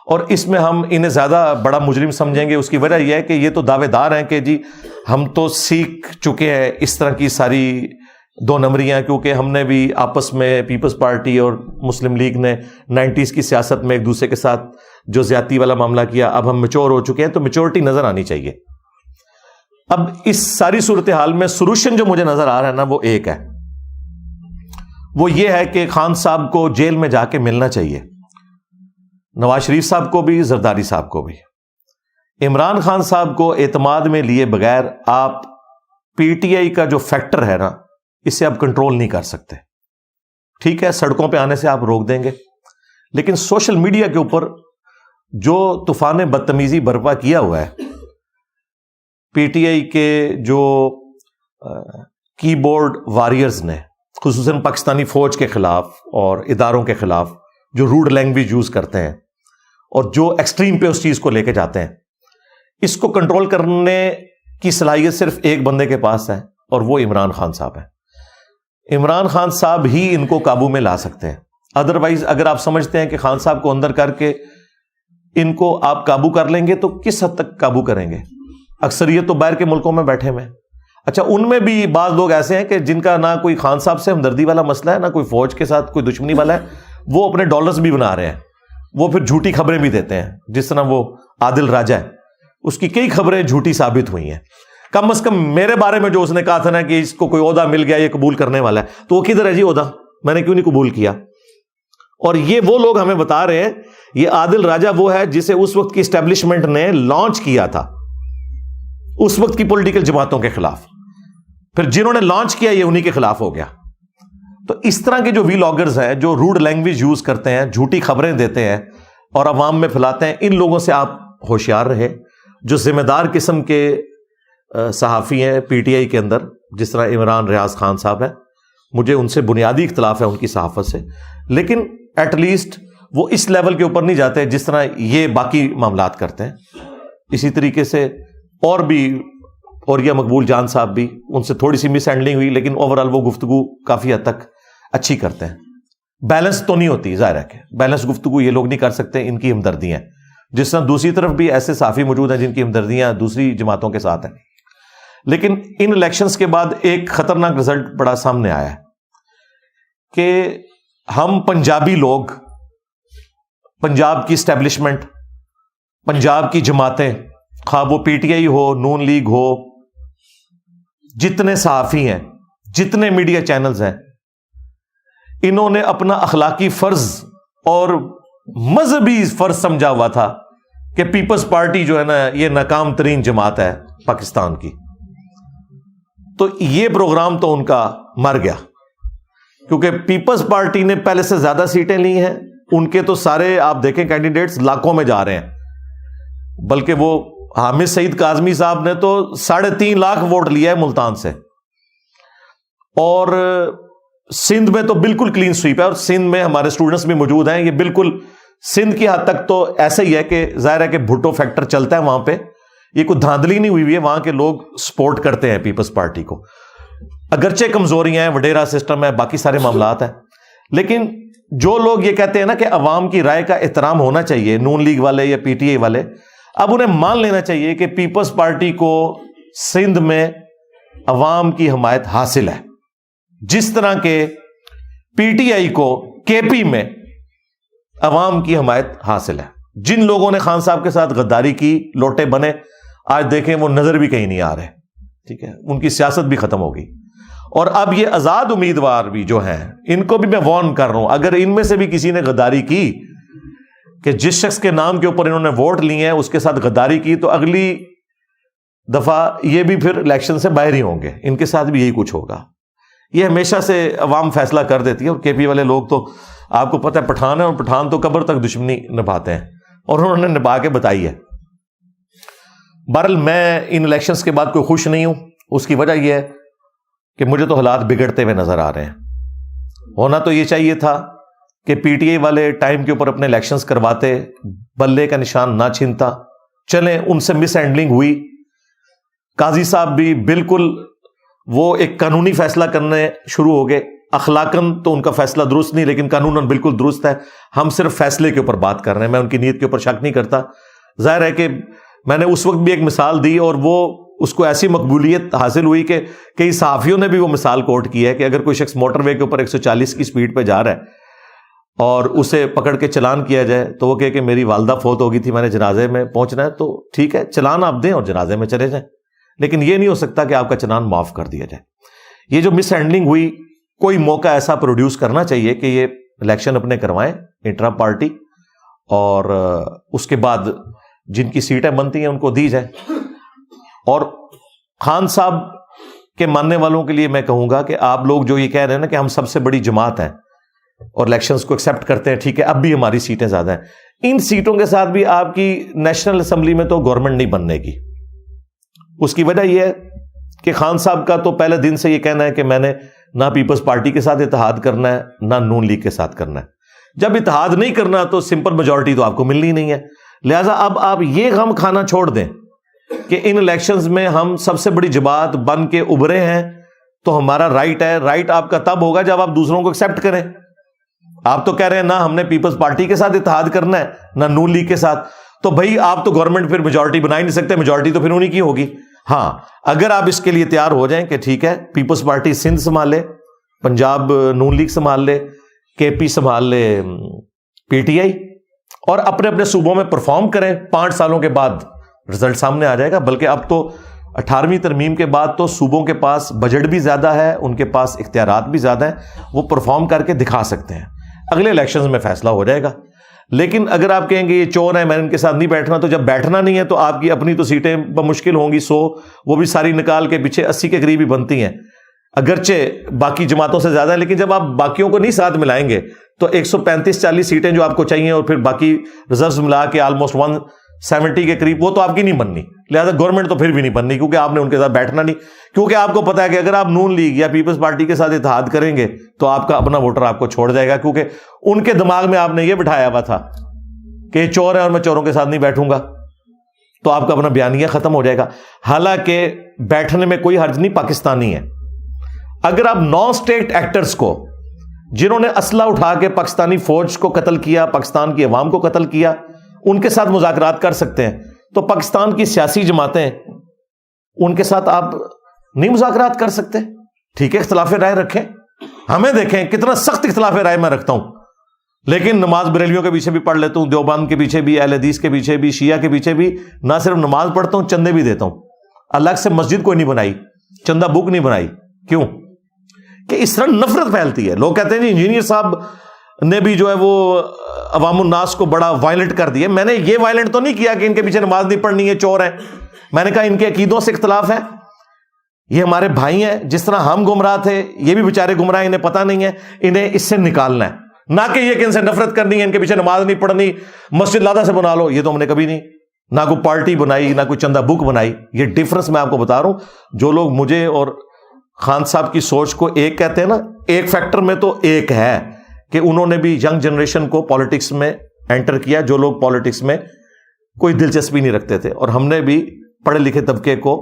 اور اس میں ہم انہیں زیادہ بڑا مجرم سمجھیں گے. اس کی وجہ یہ ہے کہ یہ تو دعوے دار ہیں کہ جی ہم تو سیکھ چکے ہیں اس طرح کی ساری دو نمبریاں, کیونکہ ہم نے بھی آپس میں پیپلز پارٹی اور مسلم لیگ نے 90s کی سیاست میں ایک دوسرے کے ساتھ جو زیادتی والا معاملہ کیا, اب ہم میچور ہو چکے ہیں, تو میچورٹی نظر آنی چاہیے. اب اس ساری صورتحال میں سولوشن جو مجھے نظر آ رہا ہے نا وہ ایک ہے, وہ یہ ہے کہ خان صاحب کو جیل میں جا کے ملنا چاہیے, نواز شریف صاحب کو بھی, زرداری صاحب کو بھی. عمران خان صاحب کو اعتماد میں لیے بغیر آپ پی ٹی آئی کا جو فیکٹر ہے نا اسے آپ کنٹرول نہیں کر سکتے. ٹھیک ہے, سڑکوں پہ آنے سے آپ روک دیں گے, لیکن سوشل میڈیا کے اوپر جو طوفان بدتمیزی برپا کیا ہوا ہے پی ٹی آئی کے جو کی بورڈ واریئرز نے, خصوصاً پاکستانی فوج کے خلاف اور اداروں کے خلاف جو روڈ لینگویج یوز کرتے ہیں اور جو ایکسٹریم پہ اس چیز کو لے کے جاتے ہیں, اس کو کنٹرول کرنے کی صلاحیت صرف ایک بندے کے پاس ہے اور وہ عمران خان صاحب ہیں. عمران خان صاحب ہی ان کو قابو میں لا سکتے ہیں. ادروائز اگر آپ سمجھتے ہیں کہ خان صاحب کو اندر کر کے ان کو آپ قابو کر لیں گے تو کس حد تک قابو کریں گے؟ اکثریت تو باہر کے ملکوں میں بیٹھے ہوئے ہیں. اچھا, ان میں بھی بعض لوگ ایسے ہیں کہ جن کا نہ کوئی خان صاحب سے ہمدردی والا مسئلہ ہے, نہ کوئی فوج کے ساتھ کوئی دشمنی والا ہے, وہ اپنے ڈالرز بھی بنا رہے ہیں, وہ پھر جھوٹی خبریں بھی دیتے ہیں. جس طرح وہ عادل راجہ ہے, اس کی کئی خبریں جھوٹی ثابت ہوئی ہیں. کم از کم میرے بارے میں جو اس نے کہا تھا نا کہ اس کو کوئی عہدہ مل گیا, یہ قبول کرنے والا ہے, تو وہ کدھر ہے جی عہدہ؟ میں نے کیوں نہیں قبول کیا؟ اور یہ وہ لوگ ہمیں بتا رہے ہیں, یہ عادل راجہ وہ ہے جسے اس وقت کی اسٹیبلشمنٹ نے لانچ کیا تھا اس وقت کی پولیٹیکل جماعتوں کے خلاف, پھر جنہوں نے لانچ کیا یہ انہی کے خلاف ہو گیا. تو اس طرح کے جو ویلاگرز ہیں جو روڈ لینگویج یوز کرتے ہیں, جھوٹی خبریں دیتے ہیں اور عوام میں پھیلاتے ہیں, ان لوگوں سے آپ ہوشیار رہے. جو ذمہ دار قسم کے صحافی ہیں پی ٹی آئی کے اندر, جس طرح عمران ریاض خان صاحب ہیں, مجھے ان سے بنیادی اختلاف ہے ان کی صحافت سے, لیکن ایٹ لیسٹ وہ اس لیول کے اوپر نہیں جاتے جس طرح یہ باقی معاملات کرتے ہیں. اسی طریقے سے اور بھی اوریا مقبول جان صاحب بھی, ان سے تھوڑی سی مس ہینڈلنگ ہوئی لیکن اوورآل وہ گفتگو کافی حد تک اچھی کرتے ہیں. بیلنس تو نہیں ہوتی, ظاہر ہے کہ بیلنس گفتگو یہ لوگ نہیں کر سکتے, ان کی ہمدردیاں ہیں. جس طرح دوسری طرف بھی ایسے صحافی موجود ہیں جن کی ہمدردیاں دوسری جماعتوں کے ساتھ ہیں. لیکن ان الیکشنز کے بعد ایک خطرناک رزلٹ بڑا سامنے آیا ہے کہ ہم پنجابی لوگ, پنجاب کی اسٹیبلشمنٹ, پنجاب کی جماعتیں, خواہ وہ پی ٹی آئی ہو, نون لیگ ہو, جتنے صحافی ہیں, جتنے میڈیا چینلز ہیں, انہوں نے اپنا اخلاقی فرض اور مذہبی فرض سمجھا ہوا تھا کہ پیپلز پارٹی جو ہے نا یہ ناکام ترین جماعت ہے پاکستان کی. تو یہ پروگرام تو ان کا مر گیا, کیونکہ پیپلز پارٹی نے پہلے سے زیادہ سیٹیں لی ہیں. ان کے تو سارے آپ دیکھیں کینڈیڈیٹس لاکھوں میں جا رہے ہیں, بلکہ وہ حامد سعید کاظمی صاحب نے تو 3.5 لاکھ ووٹ لیا ہے ملتان سے. اور سندھ میں تو بالکل کلین سویپ ہے, اور سندھ میں ہمارے اسٹوڈنٹس بھی موجود ہیں. یہ بالکل سندھ کی حد تک تو ایسا ہی ہے کہ ظاہر ہے کہ بھٹو فیکٹر چلتا ہے وہاں پہ, یہ کوئی دھاندلی نہیں ہوئی ہے, وہاں کے لوگ سپورٹ کرتے ہیں پیپلز پارٹی کو. اگرچہ کمزوریاں ہیں, وڈیرا سسٹم ہے, باقی سارے معاملات ہیں, لیکن جو لوگ یہ کہتے ہیں نا کہ عوام کی رائے کا احترام ہونا چاہیے, نون لیگ والے یا پی ٹی آئی والے, اب انہیں مان لینا چاہیے کہ پیپلز پارٹی کو سندھ میں عوام کی حمایت حاصل ہے, جس طرح کے پی ٹی آئی کو کے پی میں عوام کی حمایت حاصل ہے. جن لوگوں نے خان صاحب کے ساتھ غداری کی, لوٹے بنے, آج دیکھیں وہ نظر بھی کہیں نہیں آ رہے. ٹھیک ہے, ان کی سیاست بھی ختم ہو گئی. اور اب یہ آزاد امیدوار بھی جو ہیں, ان کو بھی میں وارن کر رہا ہوں, اگر ان میں سے بھی کسی نے غداری کی کہ جس شخص کے نام کے اوپر انہوں نے ووٹ لیے ہیں اس کے ساتھ غداری کی, تو اگلی دفعہ یہ بھی پھر الیکشن سے باہر ہی ہوں گے, ان کے ساتھ بھی یہی کچھ ہوگا. یہ ہمیشہ سے عوام فیصلہ کر دیتی ہے. اور کے پی والے لوگ تو آپ کو پتہ ہے پٹھان ہے, اور پٹھان تو قبر تک دشمنی نبھاتے ہیں, اور انہوں نے نبھا کے بتائی ہے. بہرحال میں ان الیکشنز کے بعد کوئی خوش نہیں ہوں. اس کی وجہ یہ ہے کہ مجھے تو حالات بگڑتے ہوئے نظر آ رہے ہیں. ہونا تو یہ چاہیے تھا کہ پی ٹی آئی والے ٹائم کے اوپر اپنے الیکشنز کرواتے, بلے کا نشان نہ چھینتا. چلیں, ان سے مس ہینڈلنگ ہوئی. قاضی صاحب بھی بالکل وہ ایک قانونی فیصلہ کرنے شروع ہو گئے. اخلاقاً تو ان کا فیصلہ درست نہیں, لیکن قانوناً بالکل درست ہے. ہم صرف فیصلے کے اوپر بات کر رہے ہیں, میں ان کی نیت کے اوپر شک نہیں کرتا. ظاہر ہے کہ میں نے اس وقت بھی ایک مثال دی, اور وہ اس کو ایسی مقبولیت حاصل ہوئی کہ کئی صحافیوں نے بھی وہ مثال کوٹ کی ہے کہ اگر کوئی شخص موٹر وے کے اوپر 140 کی سپیڈ پہ جا رہا ہے اور اسے پکڑ کے چلان کیا جائے, تو وہ کہے کہ میری والدہ فوت ہو گئی تھی, میں نے جنازے میں پہنچنا ہے, تو ٹھیک ہے چلان آپ دیں اور جنازے میں چلے جائیں, لیکن یہ نہیں ہو سکتا کہ آپ کا چلان معاف کر دیا جائے. یہ جو مس ہینڈلنگ ہوئی, کوئی موقع ایسا پروڈیوس کرنا چاہیے کہ یہ الیکشن اپنے کروائیں انٹرا پارٹی, اور اس کے بعد جن کی سیٹیں بنتی ہیں ان کو دی جائے. اور خان صاحب کے ماننے والوں کے لیے میں کہوں گا کہ آپ لوگ جو یہ کہہ رہے ہیں نا کہ ہم سب سے بڑی جماعت ہیں اور الیکشنز کو ایکسیپٹ کرتے ہیں, ٹھیک ہے اب بھی ہماری سیٹیں زیادہ ہیں, ان سیٹوں کے ساتھ بھی آپ کی نیشنل اسمبلی میں تو گورنمنٹ نہیں بننے کی. اس کی وجہ یہ ہے کہ خان صاحب کا تو پہلے دن سے یہ کہنا ہے کہ میں نے نہ پیپلز پارٹی کے ساتھ اتحاد کرنا ہے, نہ نون لیگ کے ساتھ کرنا ہے. جب اتحاد نہیں کرنا تو سمپل میجورٹی تو آپ کو ملنی نہیں ہے. لہٰذا اب آپ یہ غم کھانا چھوڑ دیں کہ ان الیکشنز میں ہم سب سے بڑی جماعت بن کے ابھرے ہیں, تو ہمارا رائٹ ہے. رائٹ آپ کا تب ہوگا جب آپ دوسروں کو ایکسیپٹ کریں. آپ تو کہہ رہے ہیں نہ ہم نے پیپلز پارٹی کے ساتھ اتحاد کرنا ہے, نہ نون لیگ کے ساتھ, تو بھائی آپ تو گورنمنٹ پھر میجورٹی بنا ہی نہیں سکتے, میجورٹی تو پھر انہی کی ہوگی. ہاں اگر آپ اس کے لیے تیار ہو جائیں کہ ٹھیک ہے پیپلز پارٹی سندھ سنبھال لے, پنجاب نون لیگ سنبھال لے, کے پی سنبھال لے پی ٹی آئی, اور اپنے اپنے صوبوں میں پرفارم کریں, 5 سالوں کے بعد رزلٹ سامنے آ جائے گا. بلکہ اب تو 18ویں ترمیم کے بعد تو صوبوں کے پاس بجٹ بھی زیادہ ہے, ان کے پاس اختیارات بھی زیادہ ہیں, وہ پرفارم کر کے دکھا سکتے ہیں. اگلے الیکشنز میں فیصلہ ہو جائے گا. لیکن اگر آپ کہیں گے یہ چور ہیں، میں ان کے ساتھ نہیں بیٹھنا، تو جب بیٹھنا نہیں ہے تو آپ کی اپنی تو سیٹیں بمشکل ہوں گی 100، وہ بھی ساری نکال کے پیچھے 80 کے قریب ہی بنتی ہیں، اگرچہ باقی جماعتوں سے زیادہ. لیکن جب آپ باقیوں کو نہیں ساتھ ملائیں گے تو 135-40 سیٹیں جو آپ کو چاہیے اور پھر باقی ریزروز ملا کے آلموسٹ 170 کے قریب، وہ تو آپ کی نہیں بننی. لہٰذا گورنمنٹ تو پھر بھی نہیں بننی، کیونکہ آپ نے ان کے ساتھ بیٹھنا نہیں. کیونکہ آپ کو پتا ہے کہ اگر آپ نون لیگ یا پیپلز پارٹی کے ساتھ اتحاد کریں گے تو آپ کا اپنا ووٹر آپ کو چھوڑ جائے گا، کیونکہ ان کے دماغ میں آپ نے یہ بٹھایا ہوا تھا کہ یہ چور ہے اور میں چوروں کے ساتھ نہیں بیٹھوں گا، تو آپ کا اپنا بیانیہ ختم ہو جائے گا. حالانکہ بیٹھنے میں کوئی حرج نہیں، پاکستانی ہے. اگر آپ نان اسٹیٹ ایکٹرز کو، جنہوں نے اسلحہ اٹھا کے پاکستانی فوج کو قتل کیا، پاکستان کی عوام کو قتل کیا، ان کے ساتھ مذاکرات کر سکتے ہیں، تو پاکستان کی سیاسی جماعتیں، ان کے ساتھ آپ نہیں مذاکرات کر سکتے؟ ٹھیک ہے، اختلاف رائے رکھیں، ہمیں دیکھیں کتنا سخت اختلاف رائے میں رکھتا ہوں، لیکن نماز بریلیوں کے پیچھے بھی پڑھ لیتا ہوں، دیوبند کے پیچھے بھی، اہل حدیث کے پیچھے بھی، شیعہ کے پیچھے بھی. نہ صرف نماز پڑھتا ہوں، چندے بھی دیتا ہوں. الگ سے مسجد کوئی نہیں بنائی، چندہ بک نہیں بنائی. کیوں؟ کہ اس طرح نفرت پھیلتی ہے. لوگ کہتے ہیں جی انجینئر صاحب نے بھی جو ہے وہ عوام الناس کو بڑا وائلنٹ کر دیا. میں نے یہ وائلنٹ تو نہیں کیا کہ ان کے پیچھے نماز نہیں پڑھنی ہے، چور ہیں. میں نے کہا ان کے عقیدوں سے اختلاف ہے، یہ ہمارے بھائی ہیں، جس طرح ہم گمراہ تھے یہ بھی بیچارے گمراہ، انہیں پتہ نہیں ہے، انہیں اس سے نکالنا ہے. نہ کہ یہ کہ ان سے نفرت کرنی ہے، ان کے پیچھے نماز نہیں پڑھنی، مسجد لادہ سے بنا لو. یہ تو ہم نے کبھی نہیں، نہ کوئی پارٹی بنائی، نہ کوئی چندہ بک بنائی. یہ ڈفرنس میں آپ کو بتا رہا ہوں. جو لوگ مجھے اور خان صاحب کی سوچ کو ایک کہتے ہیں نا، ایک فیکٹر میں تو ایک ہے کہ انہوں نے بھی ینگ جنریشن کو پالیٹکس میں انٹر کیا، جو لوگ پالیٹکس میں کوئی دلچسپی نہیں رکھتے تھے، اور ہم نے بھی پڑھے لکھے طبقے کو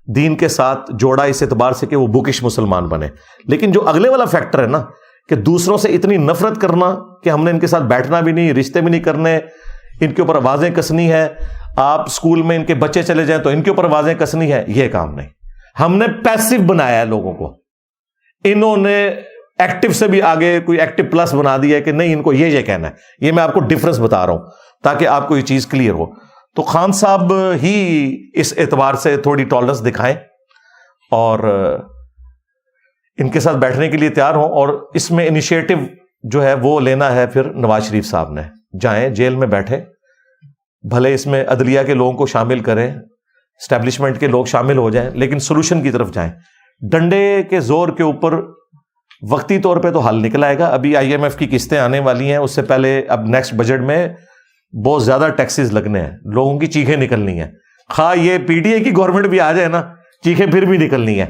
دین کے ساتھ جوڑا اس اعتبار سے کہ وہ بکش مسلمان بنے. لیکن جو اگلے والا فیکٹر ہے نا، کہ دوسروں سے اتنی نفرت کرنا کہ ہم نے ان کے ساتھ بیٹھنا بھی نہیں، رشتے بھی نہیں کرنے، ان کے اوپر آوازیں کسنی ہے، آپ اسکول میں ان کے بچے چلے جائیں تو ان کے اوپر آوازیں کسنی ہے، یہ کام نہیں. ہم نے پیسو بنایا ہے لوگوں کو. انہوں نے ایکٹیو سے بھی آگے کوئی ایکٹیو پلس بنا دیا ہے کہ نہیں ان کو یہ کہنا ہے. یہ میں آپ کو ڈفرنس بتا رہا ہوں تاکہ آپ کو یہ چیز کلیئر ہو. تو خان صاحب ہی اس اعتبار سے تھوڑی ٹالرنس دکھائیں اور ان کے ساتھ بیٹھنے کے لیے تیار ہوں. اور اس میں انیشیٹو جو ہے وہ لینا ہے پھر نواز شریف صاحب نے. جائیں جیل میں بیٹھیں، بھلے اس میں عدلیہ کے لوگوں کو شامل کریں، اسٹیبلشمنٹ کے لوگ شامل ہو جائیں، لیکن سولوشن کی طرف جائیں. ڈنڈے کے زور کے اوپر وقتی طور پہ تو حل نکل آئے گا. ابھی IMF کی قسطیں آنے والی ہیں، اس سے پہلے اب نیکسٹ بجٹ میں بہت زیادہ ٹیکسز لگنے ہیں، لوگوں کی چیخیں نکلنی ہیں. خواہ یہ PTI کی گورنمنٹ بھی آ جائے نا، چیخیں پھر بھی نکلنی ہیں.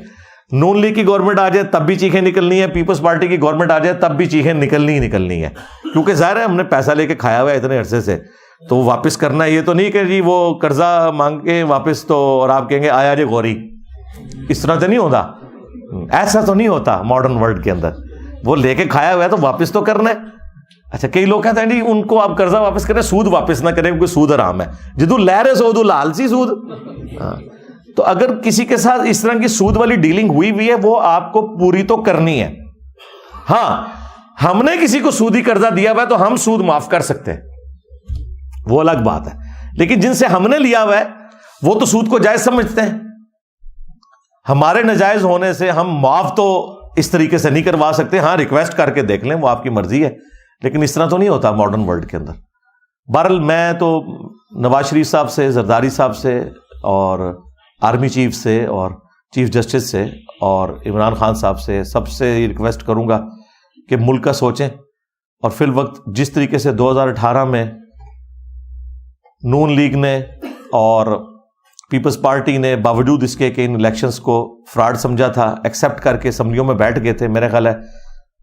نون لیگ کی گورنمنٹ آ جائے تب بھی چیخیں نکلنی ہے، پیپلز پارٹی کی گورنمنٹ آ جائے تب بھی چیخیں نکلنی ہے. کیونکہ ظاہر ہے ہم نے پیسہ لے کے کھایا ہوا ہے اتنے عرصے سے، تو وہ واپس کرنا ہے. یہ تو نہیں کہ جی وہ قرضہ مانگ کے واپس تو اور آپ کہیں گے آیا جی غوری، اس طرح تو نہیں ہوتا. ایسا تو نہیں ہوتا ماڈرن ورلڈ کے اندر. وہ لے کے کھایا ہوا ہے تو واپس تو کرنا ہے. اچھا کئی لوگ کہتے ہیں جی ان کو آپ قرضہ واپس کریں، سود واپس نہ کریں کیونکہ سود حرام ہے. جدو لہر سود لالچی سود. تو اگر کسی کے ساتھ اس طرح کی سود والی ڈیلنگ ہوئی ہے وہ آپ کو پوری تو کرنی ہے. ہاں ہم نے کسی کو سودی قرضہ دیا ہوا ہے تو ہم سود معاف کر سکتے ہیں، وہ الگ بات ہے. لیکن جن سے ہم نے لیا ہوا ہے وہ تو سود کو جائز سمجھتے ہیں. ہمارے ناجائز ہونے سے ہم معاف تو اس طریقے سے نہیں کروا سکتے. ہاں ریکویسٹ کر کے دیکھ لیں، وہ آپ کی مرضی ہے، لیکن اس طرح تو نہیں ہوتا ماڈرن ورلڈ کے اندر. بہرحال میں تو نواز شریف صاحب سے، زرداری صاحب سے، اور آرمی چیف سے، اور چیف جسٹس سے، اور عمران خان صاحب سے، سب سے ریکویسٹ کروں گا کہ ملک کا سوچیں. اور فی الوقت جس طریقے سے 2018 میں نون لیگ نے اور پیپلز پارٹی نے باوجود اس کے کہ ان الیکشنز کو فراڈ سمجھا تھا، ایکسیپٹ کر کے اسمبلیوں میں بیٹھ گئے تھے. میرا خیال ہے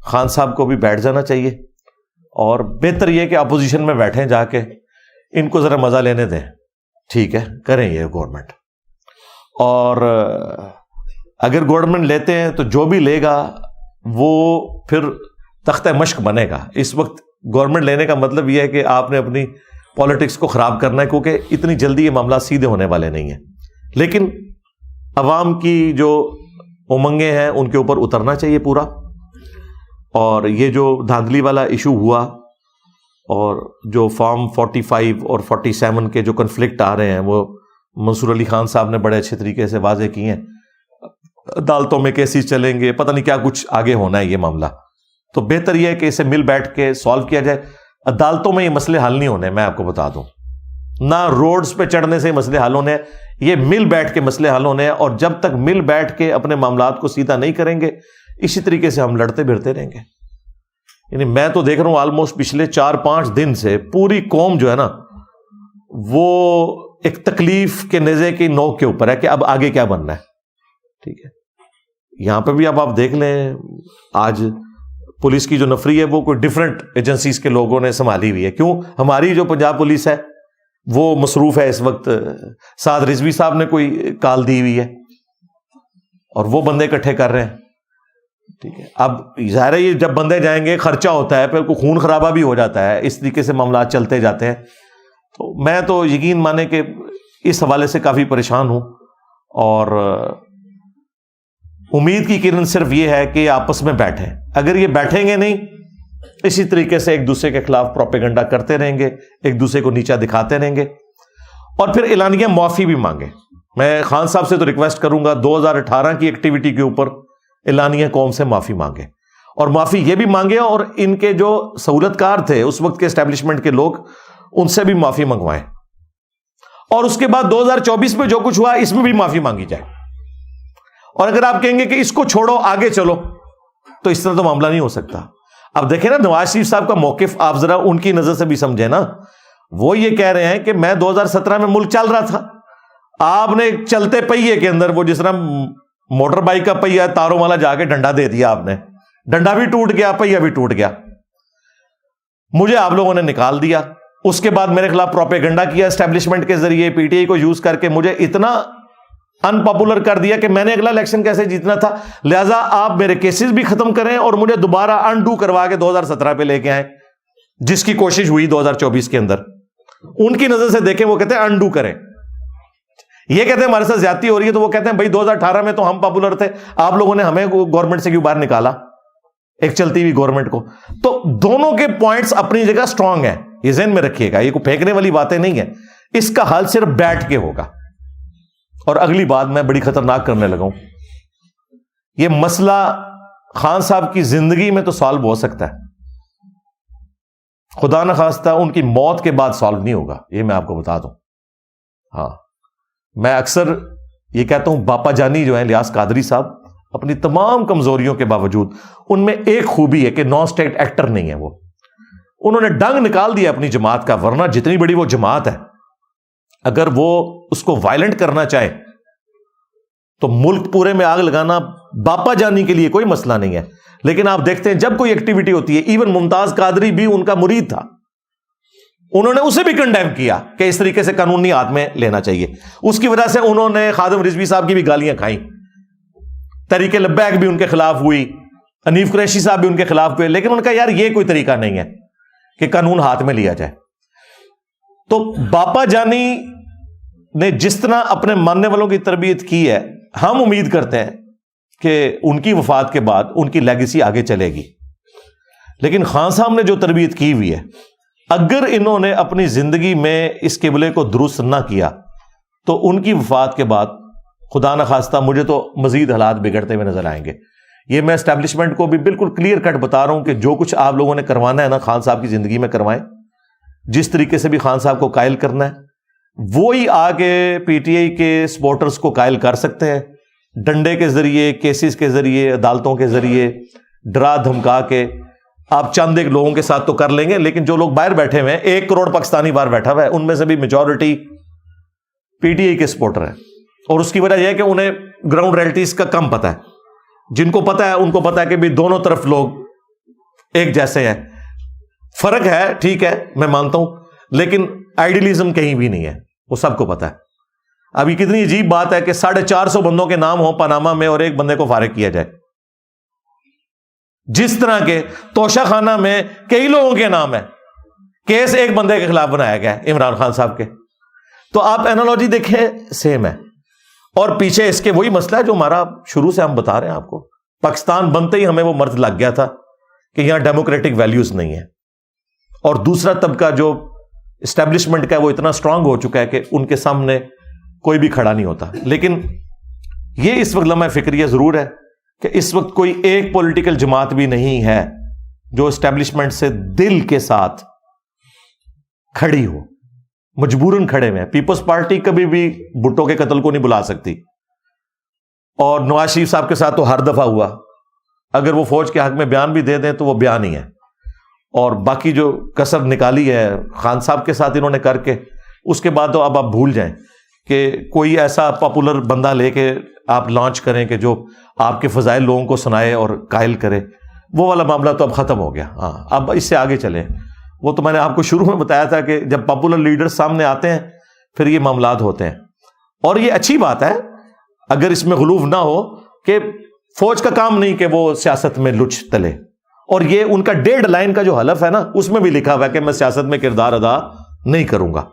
خان صاحب کو بھی بیٹھ جانا چاہیے، اور بہتر یہ کہ اپوزیشن میں بیٹھیں جا کے، ان کو ذرا مزہ لینے دیں. ٹھیک ہے، کریں یہ گورنمنٹ. اور اگر گورنمنٹ لیتے ہیں تو جو بھی لے گا وہ پھر تختہ مشق بنے گا. اس وقت گورنمنٹ لینے کا مطلب یہ ہے کہ آپ نے اپنی پالیٹکس کو خراب کرنا ہے، کیونکہ اتنی جلدی یہ معاملات سیدھے ہونے والے نہیں ہیں. لیکن عوام کی جو امنگیں ہیں ان کے اوپر اترنا چاہیے پورا. اور یہ جو دھاندلی والا ایشو ہوا، اور جو فارم 45 اور 47 کے جو کنفلکٹ آ رہے ہیں، وہ منصور علی خان صاحب نے بڑے اچھے طریقے سے واضح کیے ہیں. عدالتوں میں کیسز چلیں گے، پتہ نہیں کیا کچھ آگے ہونا ہے یہ معاملہ. تو بہتر یہ ہے کہ اسے مل بیٹھ کے سالو کیا جائے. عدالتوں میں یہ مسئلے حل نہیں ہونے, میں آپ کو بتا دوں, نہ روڈز پہ چڑھنے سے مسئلے حل ہونے, یہ مل بیٹھ کے مسئلے حل ہونے ہیں. اور جب تک مل بیٹھ کے اپنے معاملات کو سیدھا نہیں کریں گے, اسی طریقے سے ہم لڑتے بھرتے رہیں گے. یعنی میں تو دیکھ رہا ہوں آلموسٹ پچھلے 4-5 دن سے پوری قوم جو ہے نا وہ ایک تکلیف کے نیزے کی نوک کے اوپر ہے کہ اب آگے کیا بننا ہے. ٹھیک ہے, یہاں پہ بھی اب آپ دیکھ لیں, آج پولیس کی جو نفری ہے وہ کوئی ڈفرنٹ ایجنسیز کے لوگوں نے سنبھالی ہوئی ہے. کیوں؟ ہماری جو پنجاب پولیس ہے وہ مصروف ہے اس وقت. سعد رضوی صاحب نے کوئی کال دی ہوئی ہے اور وہ بندے اکٹھے کر رہے ہیں. ٹھیک ہے, اب ظاہر ہے یہ جب بندے جائیں گے خرچہ ہوتا ہے, پھر کوئی خون خرابہ بھی ہو جاتا ہے, اس طریقے سے معاملات چلتے جاتے ہیں. تو میں تو یقین مانے کہ اس حوالے سے کافی پریشان ہوں, اور امید کی کرن صرف یہ ہے کہ آپس میں بیٹھیں. اگر یہ بیٹھیں گے نہیں, اسی طریقے سے ایک دوسرے کے خلاف پروپیگنڈا کرتے رہیں گے, ایک دوسرے کو نیچا دکھاتے رہیں گے, اور پھر اعلانیہ معافی بھی مانگے. میں خان صاحب سے تو ریکویسٹ کروں گا 2018 کی ایکٹیویٹی کے اوپر اعلانیہ قوم سے معافی مانگے, اور معافی یہ بھی مانگے اور ان کے جو سہولت کار تھے اس وقت کے اسٹیبلشمنٹ کے لوگ, ان سے بھی معافی منگوائیں, اور اس کے بعد 2024 میں جو کچھ ہوا اس میں بھی معافی مانگی جائے. اور اگر آپ کہیں گے کہ اس کو چھوڑو آگے چلو, تو اس طرح تو معاملہ نہیں ہو سکتا. اب دیکھیں نا نواز شریف صاحب کا موقف آپ ذرا ان کی نظر سے بھی سمجھیں نا. وہ یہ کہہ رہے ہیں کہ میں 2017 میں ملک چل رہا تھا, آپ نے چلتے پہیے کے اندر وہ جس طرح موٹر بائک کا پہیا تاروں والا جا کے ڈنڈا دے دیا, آپ نے ڈنڈا بھی ٹوٹ گیا, پہیا بھی ٹوٹ گیا, مجھے آپ لوگوں نے نکال دیا. اس کے بعد میرے خلاف پروپیگنڈا کیا اسٹیبلشمنٹ کے ذریعے, پی ٹی آئی کو یوز کر کے مجھے اتنا ان پاپولر کر دیا کہ میں نے اگلا الیکشن کیسے جیتنا تھا. لہٰذا آپ میرے کیسز بھی ختم کریں اور مجھے دوبارہ انڈو کروا کے 2017 پہ لے کے آئیں, جس کی کوشش ہوئی 2024 کے اندر. ان کی نظر سے دیکھیں, وہ کہتے ہیں انڈو کریں. یہ کہتے ہیں ہمارے ساتھ زیادتی ہو رہی ہے, تو وہ کہتے ہیں بھائی 2018 میں تو ہم پاپولر تھے, آپ لوگوں نے ہمیں گورنمنٹ سے کیوں باہر نکالا, ایک چلتی ہوئی گورنمنٹ کو. تو دونوں کے پوائنٹس اپنی جگہ اسٹرانگ ہیں, یہ ذہن میں رکھیے گا, یہ کوئی پھینکنے والی باتیں نہیں ہیں. اس کا حل صرف بیٹھ کے ہوگا. اور اگلی بات میں بڑی خطرناک کرنے لگا ہوں, یہ مسئلہ خان صاحب کی زندگی میں تو سالو ہو سکتا ہے, خدا نخواستہ ان کی موت کے بعد سالو نہیں ہوگا, یہ میں آپ کو بتا دوں. ہاں, میں اکثر یہ کہتا ہوں, باپا جانی جو ہیں الیاس قادری صاحب, اپنی تمام کمزوریوں کے باوجود ان میں ایک خوبی ہے کہ نان اسٹیٹ ایکٹر نہیں ہے. وہ انہوں نے ڈنگ نکال دیا اپنی جماعت کا, ورنہ جتنی بڑی وہ جماعت ہے, اگر وہ اس کو وائلنٹ کرنا چاہے تو ملک پورے میں آگ لگانا باپا جانی کے لیے کوئی مسئلہ نہیں ہے. لیکن آپ دیکھتے ہیں جب کوئی ایکٹیویٹی ہوتی ہے, ایون ممتاز قادری بھی ان کا مرید تھا, انہوں نے اسے بھی کنڈیم کیا کہ اس طریقے سے قانونی ہاتھ میں لینا چاہیے. اس کی وجہ سے انہوں نے خادم رضوی صاحب کی بھی گالیاں کھائیں, تحریک لبیک بھی ان کے خلاف ہوئی, حنیف قریشی صاحب بھی ان کے خلاف ہوئے. لیکن ان کا یار یہ کوئی طریقہ نہیں ہے کہ قانون ہاتھ میں لیا جائے. تو باپا جانی نے جس طرح اپنے ماننے والوں کی تربیت کی ہے, ہم امید کرتے ہیں کہ ان کی وفات کے بعد ان کی لیگیسی آگے چلے گی. لیکن خان صاحب نے جو تربیت کی ہوئی ہے, اگر انہوں نے اپنی زندگی میں اس قبلے کو درست نہ کیا تو ان کی وفات کے بعد خدا نخواستہ مجھے تو مزید حالات بگڑتے ہوئے نظر آئیں گے. یہ میں اسٹیبلشمنٹ کو بھی بالکل کلیئر کٹ بتا رہا ہوں کہ جو کچھ آپ لوگوں نے کروانا ہے نا خان صاحب کی زندگی میں کروائیں. جس طریقے سے بھی خان صاحب کو قائل کرنا ہے, وہی آ کے پی ٹی آئی کے سپورٹرز کو قائل کر سکتے ہیں, ڈنڈے کے ذریعے, کیسز کے ذریعے, عدالتوں کے ذریعے, ڈرا دھمکا کے. آپ چند ایک لوگوں کے ساتھ تو کر لیں گے, لیکن جو لوگ باہر بیٹھے ہوئے ہیں, 1 کروڑ پاکستانی باہر بیٹھا ہوا ہے, ان میں سے بھی میجورٹی پی ٹی آئی کے سپورٹر ہیں. اور اس کی وجہ یہ ہے کہ انہیں گراؤنڈ ریئلٹیز کا کم پتہ ہے. جن کو پتہ ہے ان کو پتہ ہے کہ بھی دونوں طرف لوگ ایک جیسے ہیں. فرق ہے, ٹھیک ہے, میں مانتا ہوں, لیکن آئیڈیلزم کہیں بھی نہیں ہے, وہ سب کو پتہ ہے. ابھی کتنی عجیب بات ہے کہ 450 بندوں کے نام ہوں پاناما میں اور ایک بندے کو فارغ کیا جائے, جس طرح کے توشہ خانہ میں کئی لوگوں کے نام ہیں, کیس ایک بندے کے خلاف بنایا گیا ہے, عمران خان صاحب کے. تو آپ اینالوجی دیکھیں, سیم ہے. اور پیچھے اس کے وہی مسئلہ ہے جو ہمارا شروع سے ہم بتا رہے ہیں آپ کو. پاکستان بنتے ہی ہمیں وہ مرض لگ گیا تھا کہ یہاں ڈیموکریٹک ویلیوز نہیں ہے, اور دوسرا طبقہ جو اسٹیبلشمنٹ کا ہے وہ اتنا اسٹرانگ ہو چکا ہے کہ ان کے سامنے کوئی بھی کھڑا نہیں ہوتا. لیکن یہ اس وقت لمحہ فکریہ ضرور ہے کہ اس وقت کوئی ایک پولیٹیکل جماعت بھی نہیں ہے جو اسٹیبلشمنٹ سے دل کے ساتھ کھڑی ہو, مجبوراً کھڑے ہوئے ہیں. پیپلز پارٹی کبھی بھی بھٹو کے قتل کو نہیں بلا سکتی, اور نواز شریف صاحب کے ساتھ تو ہر دفعہ ہوا. اگر وہ فوج کے حق میں بیان بھی دے دیں تو وہ بیان ہی ہے. اور باقی جو کسر نکالی ہے خان صاحب کے ساتھ انہوں نے کر کے, اس کے بعد تو اب آپ بھول جائیں کہ کوئی ایسا پاپولر بندہ لے کے آپ لانچ کریں کہ جو آپ کے فضائل لوگوں کو سنائے اور قائل کرے. وہ والا معاملہ تو اب ختم ہو گیا. ہاں, اب اس سے آگے چلیں. وہ تو میں نے آپ کو شروع میں بتایا تھا کہ جب پاپولر لیڈر سامنے آتے ہیں پھر یہ معاملات ہوتے ہیں. اور یہ اچھی بات ہے اگر اس میں غلوف نہ ہو کہ فوج کا کام نہیں کہ وہ سیاست میں لچ تلے. اور یہ ان کا ڈیڈ لائن کا جو حلف ہے نا, اس میں بھی لکھا ہوا ہے کہ میں سیاست میں کردار ادا نہیں کروں گا.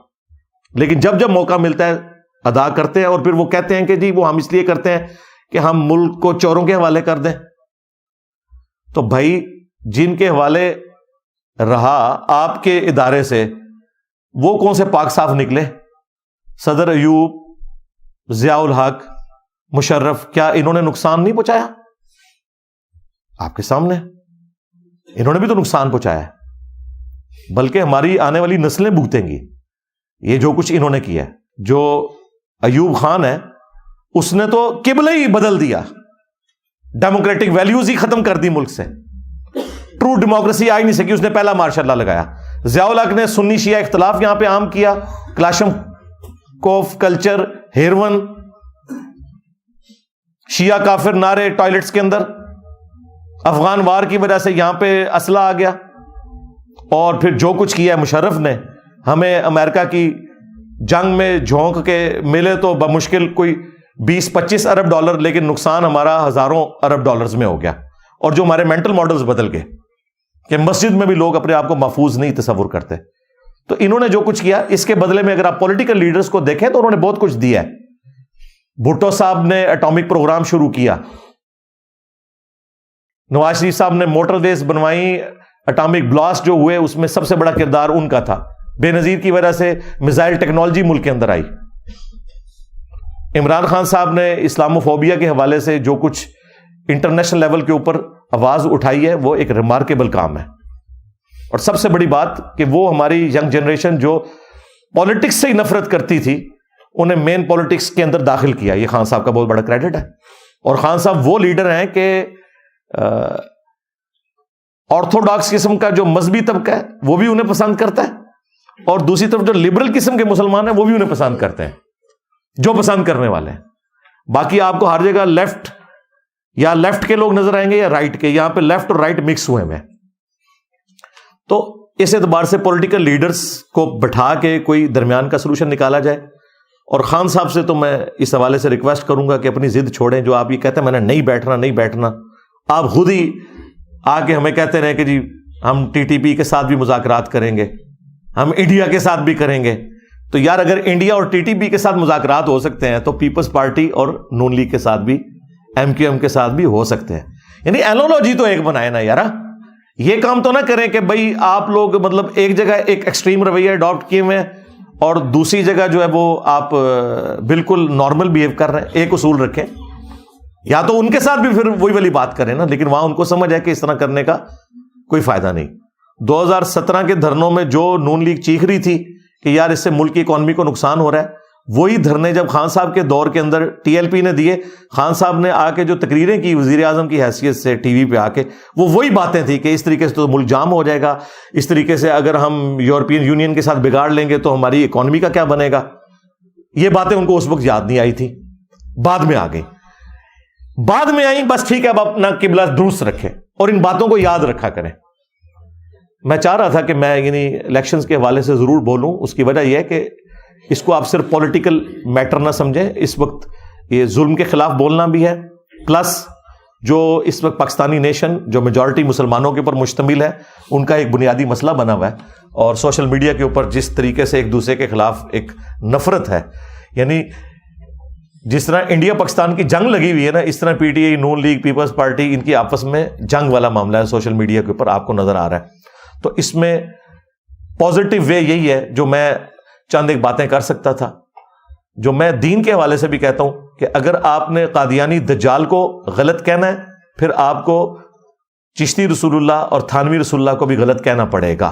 لیکن جب جب موقع ملتا ہے ادا کرتے ہیں. اور پھر وہ کہتے ہیں کہ جی وہ ہم اس لیے کرتے ہیں کہ ہم ملک کو چوروں کے حوالے کر دیں. تو بھائی جن کے حوالے رہا آپ کے ادارے سے وہ کون سے پاک صاف نکلے؟ صدر ایوب, ضیاء الحق, مشرف, کیا انہوں نے نقصان نہیں پہنچایا؟ آپ کے سامنے انہوں نے بھی تو نقصان پہنچایا ہے, بلکہ ہماری آنے والی نسلیں بھگتیں گی یہ جو کچھ انہوں نے کیا ہے. جو ایوب خان ہے اس نے تو قبلہ ہی بدل دیا, ڈیموکریٹک ویلیوز ہی ختم کر دی ملک سے. ٹرو ڈیموکریسی آ ہی نہیں سکی, اس نے پہلا مارشاء اللہ لگایا. ضیاء الحق نے سنی شیعہ اختلاف یہاں پہ عام کیا, کلاشم کوف کلچر, ہیروئن, شیعہ کافر نعرے ٹوائلٹس کے اندر. افغان وار کی وجہ سے یہاں پہ اسلحہ آ گیا. اور پھر جو کچھ کیا ہے مشرف نے, ہمیں امریکہ کی جنگ میں جھونک کے ملے تو بمشکل کوئی 20-25 ارب ڈالر, لیکن نقصان ہمارا ہزاروں ارب ڈالرز میں ہو گیا. اور جو ہمارے مینٹل ماڈلز بدل گئے کہ مسجد میں بھی لوگ اپنے آپ کو محفوظ نہیں تصور کرتے. تو انہوں نے جو کچھ کیا اس کے بدلے میں اگر آپ پولیٹیکل لیڈرز کو دیکھیں تو انہوں نے بہت کچھ دیا ہے. بھٹو صاحب نے ایٹامک پروگرام شروع کیا, نواز شریف صاحب نے موٹر ویز بنوائی, ایٹامک بلاسٹ جو ہوئے اس میں سب سے بڑا کردار ان کا تھا. بے نظیر کی وجہ سے میزائل ٹیکنالوجی ملک کے اندر آئی. عمران خان صاحب نے اسلاموفوبیا کے حوالے سے جو کچھ انٹرنیشنل لیول کے اوپر آواز اٹھائی ہے وہ ایک ریمارکیبل کام ہے. اور سب سے بڑی بات کہ وہ ہماری ینگ جنریشن جو پالیٹکس سے ہی نفرت کرتی تھی انہیں مین پالیٹکس کے اندر داخل کیا. یہ خان صاحب کا بہت بڑا کریڈٹ ہے. اور خان صاحب وہ لیڈر ہیں کہ آرتھوڈاکس قسم کا جو مذہبی طبقہ ہے وہ بھی انہیں پسند کرتا ہے, اور دوسری طرف جو لبرل قسم کے مسلمان ہیں وہ بھی انہیں پسند کرتے ہیں, جو پسند کرنے والے ہیں. باقی آپ کو ہر جگہ لیفٹ یا لیفٹ کے لوگ نظر آئیں گے یا رائٹ کے, یہاں پہ لیفٹ اور رائٹ مکس ہوئے ہیں. تو اس اعتبار سے پولیٹیکل لیڈرز کو بٹھا کے کوئی درمیان کا سلوشن نکالا جائے. اور خان صاحب سے تو میں اس حوالے سے ریکویسٹ کروں گا کہ اپنی ضد چھوڑیں. جو آپ یہ کہتے ہیں میں نے نہیں بیٹھنا, آپ خود ہی آ کے ہمیں کہتے رہے کہ جی ہم ٹی ٹی پی کے ساتھ بھی مذاکرات کریں گے, ہم انڈیا کے ساتھ بھی کریں گے. تو یار اگر انڈیا اور ٹی ٹی پی کے ساتھ مذاکرات ہو سکتے ہیں تو پیپلز پارٹی اور نون لیگ کے ساتھ بھی, ایم کیو ایم کے ساتھ بھی ہو سکتے ہیں. یعنی اینالوجی تو ایک بنائے نا یار. یہ کام تو نہ کریں کہ بھائی آپ لوگ مطلب ایک جگہ ایک ایکسٹریم رویہ اڈاپٹ کیے ہوئے ہیں اور دوسری جگہ جو ہے وہ آپ بالکل نارمل بیہیو کر رہے ہیں. ایک اصول رکھیں, یا تو ان کے ساتھ بھی پھر وہی والی بات کریں نا, لیکن وہاں ان کو سمجھ ہے کہ اس طرح کرنے کا کوئی فائدہ نہیں. 2017 کے دھرنوں میں جو نون لیگ چیخ رہی تھی کہ یار اس سے ملک کی اکانومی کو نقصان ہو رہا ہے, وہی دھرنے جب خان صاحب کے دور کے اندر ٹی ایل پی نے دیے, خان صاحب نے آ کے جو تقریریں کی وزیر اعظم کی حیثیت سے ٹی وی پہ آ کے, وہ وہی باتیں تھیں کہ اس طریقے سے تو ملک جام ہو جائے گا, اس طریقے سے اگر ہم یورپین یونین کے ساتھ بگاڑ لیں گے تو ہماری اکانومی کا کیا بنے گا. یہ باتیں ان کو اس وقت یاد نہیں آئی تھی, بعد میں آ گئی. بعد میں آئیں, بس ٹھیک ہے اب اپنا قبلہ درست رکھیں اور ان باتوں کو یاد رکھا کریں. میں چاہ رہا تھا کہ میں یعنی الیکشنز کے حوالے سے ضرور بولوں. اس کی وجہ یہ ہے کہ اس کو آپ صرف پولیٹیکل میٹر نہ سمجھیں. اس وقت یہ ظلم کے خلاف بولنا بھی ہے, پلس جو اس وقت پاکستانی نیشن جو میجورٹی مسلمانوں کے اوپر مشتمل ہے ان کا ایک بنیادی مسئلہ بنا ہوا ہے. اور سوشل میڈیا کے اوپر جس طریقے سے ایک دوسرے کے خلاف ایک نفرت ہے, یعنی جس طرح انڈیا پاکستان کی جنگ لگی ہوئی ہے نا, اس طرح پی ٹی آئی, نون لیگ, پیپلز پارٹی, ان کی آپس میں جنگ والا معاملہ ہے سوشل میڈیا کے اوپر, آپ کو نظر آ رہا ہے. تو اس میں پازیٹیو وے یہی ہے جو میں چند ایک باتیں کر سکتا تھا, جو میں دین کے حوالے سے بھی کہتا ہوں کہ اگر آپ نے قادیانی دجال کو غلط کہنا ہے, پھر آپ کو چشتی رسول اللہ اور تھانوی رسول اللہ کو بھی غلط کہنا پڑے گا.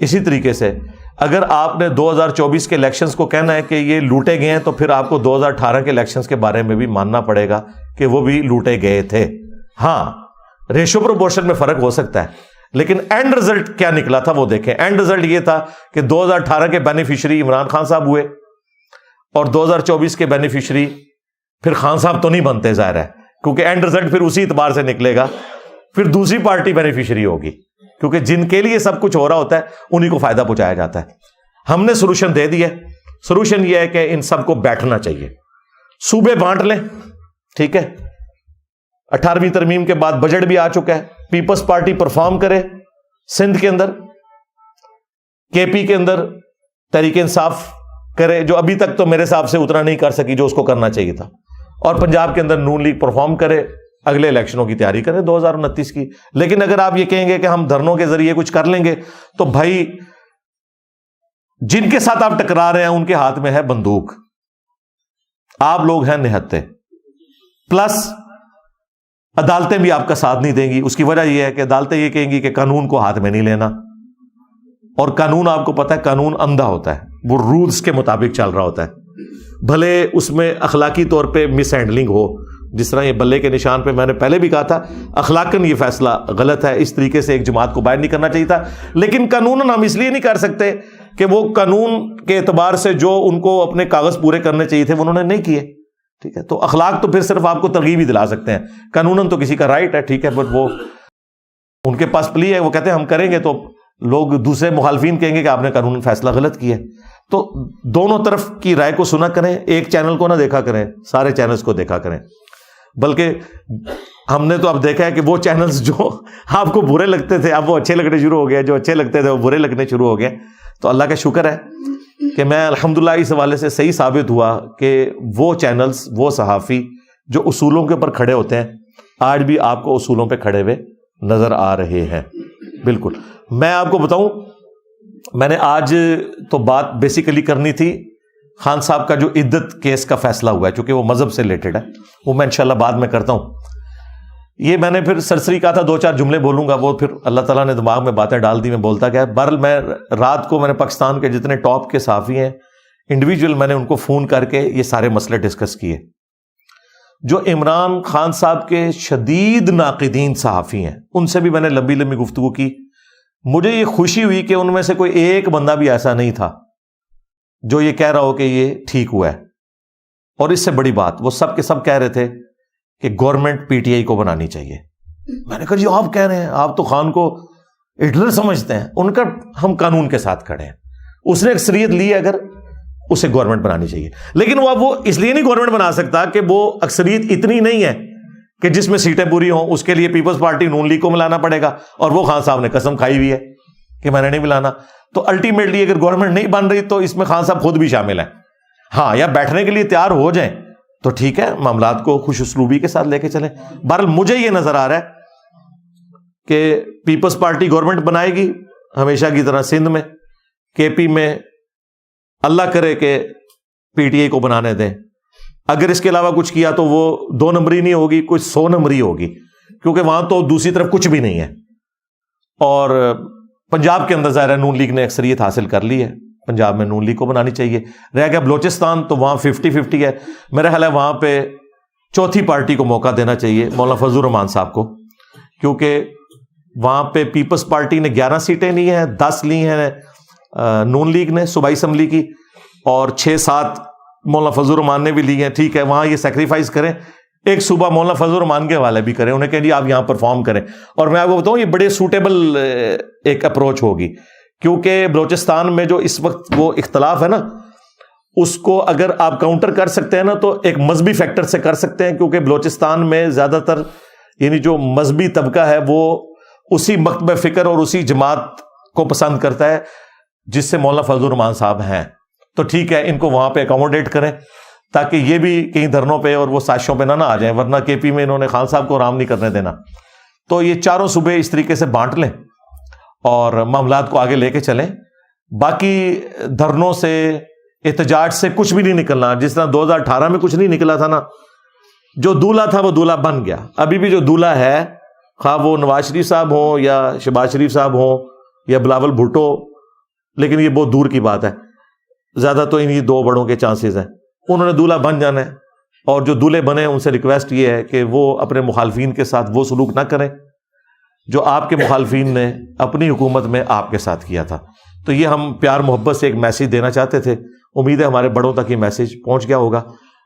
اسی طریقے سے اگر آپ نے 2024 کے الیکشنز کو کہنا ہے کہ یہ لوٹے گئے ہیں تو پھر آپ کو 2018 کے الیکشنز کے بارے میں بھی ماننا پڑے گا کہ وہ بھی لوٹے گئے تھے. ہاں ریشو پروپورشن میں فرق ہو سکتا ہے, لیکن اینڈ رزلٹ کیا نکلا تھا وہ دیکھیں. اینڈ رزلٹ یہ تھا کہ 2018 کے بینیفیشری عمران خان صاحب ہوئے اور 2024 کے بینیفیشری پھر خان صاحب تو نہیں بنتے, ظاہر ہے, کیونکہ اینڈ رزلٹ پھر اسی اعتبار سے نکلے گا, پھر دوسری پارٹی بینیفیشری ہوگی, کیونکہ جن کے لیے سب کچھ ہو رہا ہوتا ہے انہی کو فائدہ پہنچایا جاتا ہے. ہم نے سولوشن دے دیا. سولوشن یہ ہے کہ ان سب کو بیٹھنا چاہیے, صوبے بانٹ لیں, ٹھیک ہے. 18ویں ترمیم کے بعد بجٹ بھی آ چکا ہے, پیپلز پارٹی پرفارم کرے سندھ کے اندر, کے پی کے اندر تحریک انصاف کرے جو ابھی تک تو میرے حساب سے اتنا نہیں کر سکی جو اس کو کرنا چاہیے تھا, اور پنجاب کے اندر نون لیگ پرفارم کرے, اگلے الیکشنوں کی تیاری کریں 2029 کی. لیکن اگر آپ یہ کہیں گے کہ ہم دھرنوں کے ذریعے کچھ کر لیں گے تو بھائی جن کے ساتھ آپ ٹکرا رہے ہیں ان کے ہاتھ میں ہے بندوق, آپ لوگ ہیں نہتے, پلس عدالتیں بھی آپ کا ساتھ نہیں دیں گی. اس کی وجہ یہ ہے کہ عدالتیں یہ کہیں گی کہ قانون کو ہاتھ میں نہیں لینا, اور قانون آپ کو پتہ ہے قانون اندھا ہوتا ہے, وہ رولز کے مطابق چل رہا ہوتا ہے, بھلے اس میں اخلاقی طور پہ مس ہینڈلنگ ہو. جس طرح یہ بلے کے نشان پہ میں نے پہلے بھی کہا تھا, اخلاقاً یہ فیصلہ غلط ہے, اس طریقے سے ایک جماعت کو باہر نہیں کرنا چاہیے تھا. لیکن قانون ہم اس لیے نہیں کر سکتے کہ وہ قانون کے اعتبار سے جو ان کو اپنے کاغذ پورے کرنے چاہیے تھے وہ انہوں نے نہیں کیے, ٹھیک ہے. تو اخلاق تو پھر صرف آپ کو ترغیب ہی دلا سکتے ہیں, قانوناً تو کسی کا رائٹ ہے, ٹھیک ہے, بٹ وہ ان کے پاس پلی ہے, وہ کہتے ہیں ہم کریں گے, تو لوگ دوسرے مخالفین کہیں گے کہ آپ نے قانون فیصلہ غلط کیا ہے. تو دونوں طرف کی رائے کو سنا کریں, ایک چینل کو نہ دیکھا کریں, سارے چینلز کو دیکھا کریں. بلکہ ہم نے تو اب دیکھا ہے کہ وہ چینلز جو آپ کو برے لگتے تھے اب وہ اچھے لگنے شروع ہو گئے, جو اچھے لگتے تھے وہ برے لگنے شروع ہو گئے. تو اللہ کا شکر ہے کہ میں الحمدللہ اس حوالے سے صحیح ثابت ہوا کہ وہ چینلز, وہ صحافی جو اصولوں کے اوپر کھڑے ہوتے ہیں آج بھی آپ کو اصولوں پہ کھڑے ہوئے نظر آ رہے ہیں. بالکل. میں آپ کو بتاؤں, میں نے آج تو بات بیسیکلی کرنی تھی خان صاحب کا جو عدت کیس کا فیصلہ ہوا ہے, چونکہ وہ مذہب سے ریلیٹڈ ہے, وہ میں انشاءاللہ بعد میں کرتا ہوں. یہ میں نے پھر سرسری کہا تھا 2-4 جملے بولوں گا, وہ پھر اللہ تعالیٰ نے دماغ میں باتیں ڈال دی, میں بولتا گیا. بہرحال میں رات کو میں نے پاکستان کے جتنے ٹاپ کے صحافی ہیں انڈیویجول میں نے ان کو فون کر کے یہ سارے مسئلے ڈسکس کیے. جو عمران خان صاحب کے شدید ناقدین صحافی ہیں ان سے بھی میں نے لمبی لمبی گفتگو کی. مجھے یہ خوشی ہوئی کہ ان میں سے کوئی ایک بندہ بھی ایسا نہیں تھا جو یہ کہہ رہا ہو کہ یہ ٹھیک ہوا ہے. اور اس سے بڑی بات, وہ سب کے سب کہہ رہے تھے کہ گورنمنٹ پی ٹی آئی کو بنانی چاہیے. میں نے کہا جی آپ کہہ رہے ہیں, آپ تو خان کو ہٹلر سمجھتے ہیں. ان کا ہم قانون کے ساتھ کھڑے ہیں, اس نے اکثریت لی ہے, اگر اسے گورنمنٹ بنانی چاہیے. لیکن وہ اب وہ اس لیے نہیں گورنمنٹ بنا سکتا کہ وہ اکثریت اتنی نہیں ہے کہ جس میں سیٹیں پوری ہوں. اس کے لیے پیپلز پارٹی نون لیگ کو ملانا پڑے گا, اور وہ خان صاحب نے قسم کھائی ہوئی ہے کہ میں نے نہیں ملانا. تو الٹیمیٹلی اگر گورنمنٹ نہیں بن رہی تو اس میں خان صاحب خود بھی شامل ہیں. ہاں, یا بیٹھنے کے لیے تیار ہو جائیں تو ٹھیک ہے, معاملات کو خوش اسلوبی کے ساتھ لے کے چلیں. بہرحال مجھے یہ نظر آ رہا ہے کہ پیپلز پارٹی گورنمنٹ بنائے گی ہمیشہ کی طرح سندھ میں, کے پی میں اللہ کرے کہ پی ٹی آئی کو بنانے دیں. اگر اس کے علاوہ کچھ کیا تو وہ 2 نمبری نہیں ہوگی, کوئی 100 نمبری ہوگی, کیونکہ وہاں تو دوسری طرف کچھ بھی نہیں ہے. اور پنجاب کے اندر ظاہر ہے نون لیگ نے اکثریت حاصل کر لی ہے, پنجاب میں نون لیگ کو بنانی چاہیے. رہ گیا بلوچستان, تو وہاں 50-50 ہے. میرا خیال ہے وہاں پہ چوتھی پارٹی کو موقع دینا چاہیے, مولانا فضل الرحمان صاحب کو, کیونکہ وہاں پہ پیپلز پارٹی نے 11 سیٹیں لی ہیں, 10 لی ہیں نون لیگ نے صوبائی اسمبلی کی, اور 6-7 مولانا فضل الرحمان نے بھی لی ہیں. ٹھیک ہے, وہاں یہ سیکریفائز کریں, ایک صوبہ مولانا فضل الرحمان کے حوالے بھی کریں, انہیں کہیں جی آپ یہاں پرفارم کریں. اور میں آپ کو بتاؤں یہ بڑے سوٹیبل ایک اپروچ ہوگی, کیونکہ بلوچستان میں جو اس وقت وہ اختلاف ہے نا, اس کو اگر آپ کاؤنٹر کر سکتے ہیں نا تو ایک مذہبی فیکٹر سے کر سکتے ہیں, کیونکہ بلوچستان میں زیادہ تر یعنی جو مذہبی طبقہ ہے وہ اسی مکتب فکر اور اسی جماعت کو پسند کرتا ہے جس سے مولانا فضل الرحمان صاحب ہیں. تو ٹھیک ہے, ان کو وہاں پہ اکاموڈیٹ کریں تاکہ یہ بھی کہیں دھرنوں پہ اور وہ سازشوں پہ نہ آ جائیں, ورنہ کے پی میں انہوں نے خان صاحب کو آرام نہیں کرنے دینا. تو یہ چاروں صوبے اس طریقے سے بانٹ لیں اور معاملات کو آگے لے کے چلیں. باقی دھرنوں سے, احتجاج سے کچھ بھی نہیں نکلنا. جس طرح 2018 میں کچھ نہیں نکلا تھا نا, جو دولہا تھا وہ دولہا بن گیا. ابھی بھی جو دولہا ہے خواہ وہ نواز شریف صاحب ہوں یا شہباز شریف صاحب ہوں یا بلاول بھٹو، لیکن یہ بہت دور کی بات ہے، زیادہ تو انہی دو بڑوں کے چانسز ہیں، انہوں نے دولہا بن جانا ہے، اور جو دولہے بنے ان سے ریکویسٹ یہ ہے کہ وہ اپنے مخالفین کے ساتھ وہ سلوک نہ کریں جو آپ کے مخالفین نے اپنی حکومت میں آپ کے ساتھ کیا تھا۔ تو یہ ہم پیار محبت سے ایک میسیج دینا چاہتے تھے، امید ہے ہمارے بڑوں تک یہ میسیج پہنچ گیا ہوگا۔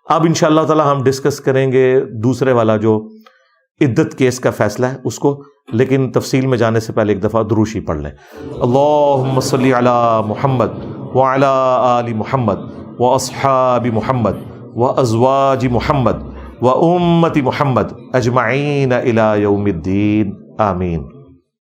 اب انشاءاللہ تعالی ہم ڈسکس کریں گے دوسرے والا جو عدت کیس کا فیصلہ ہے اس کو، لیکن تفصیل میں جانے سے پہلے ایک دفعہ دروشی پڑھ لیں۔ اللہم صلی علی محمد وعلی آل محمد واصحاب محمد وازواج محمد وامت محمد اجمعین الی یوم الدین، آمین۔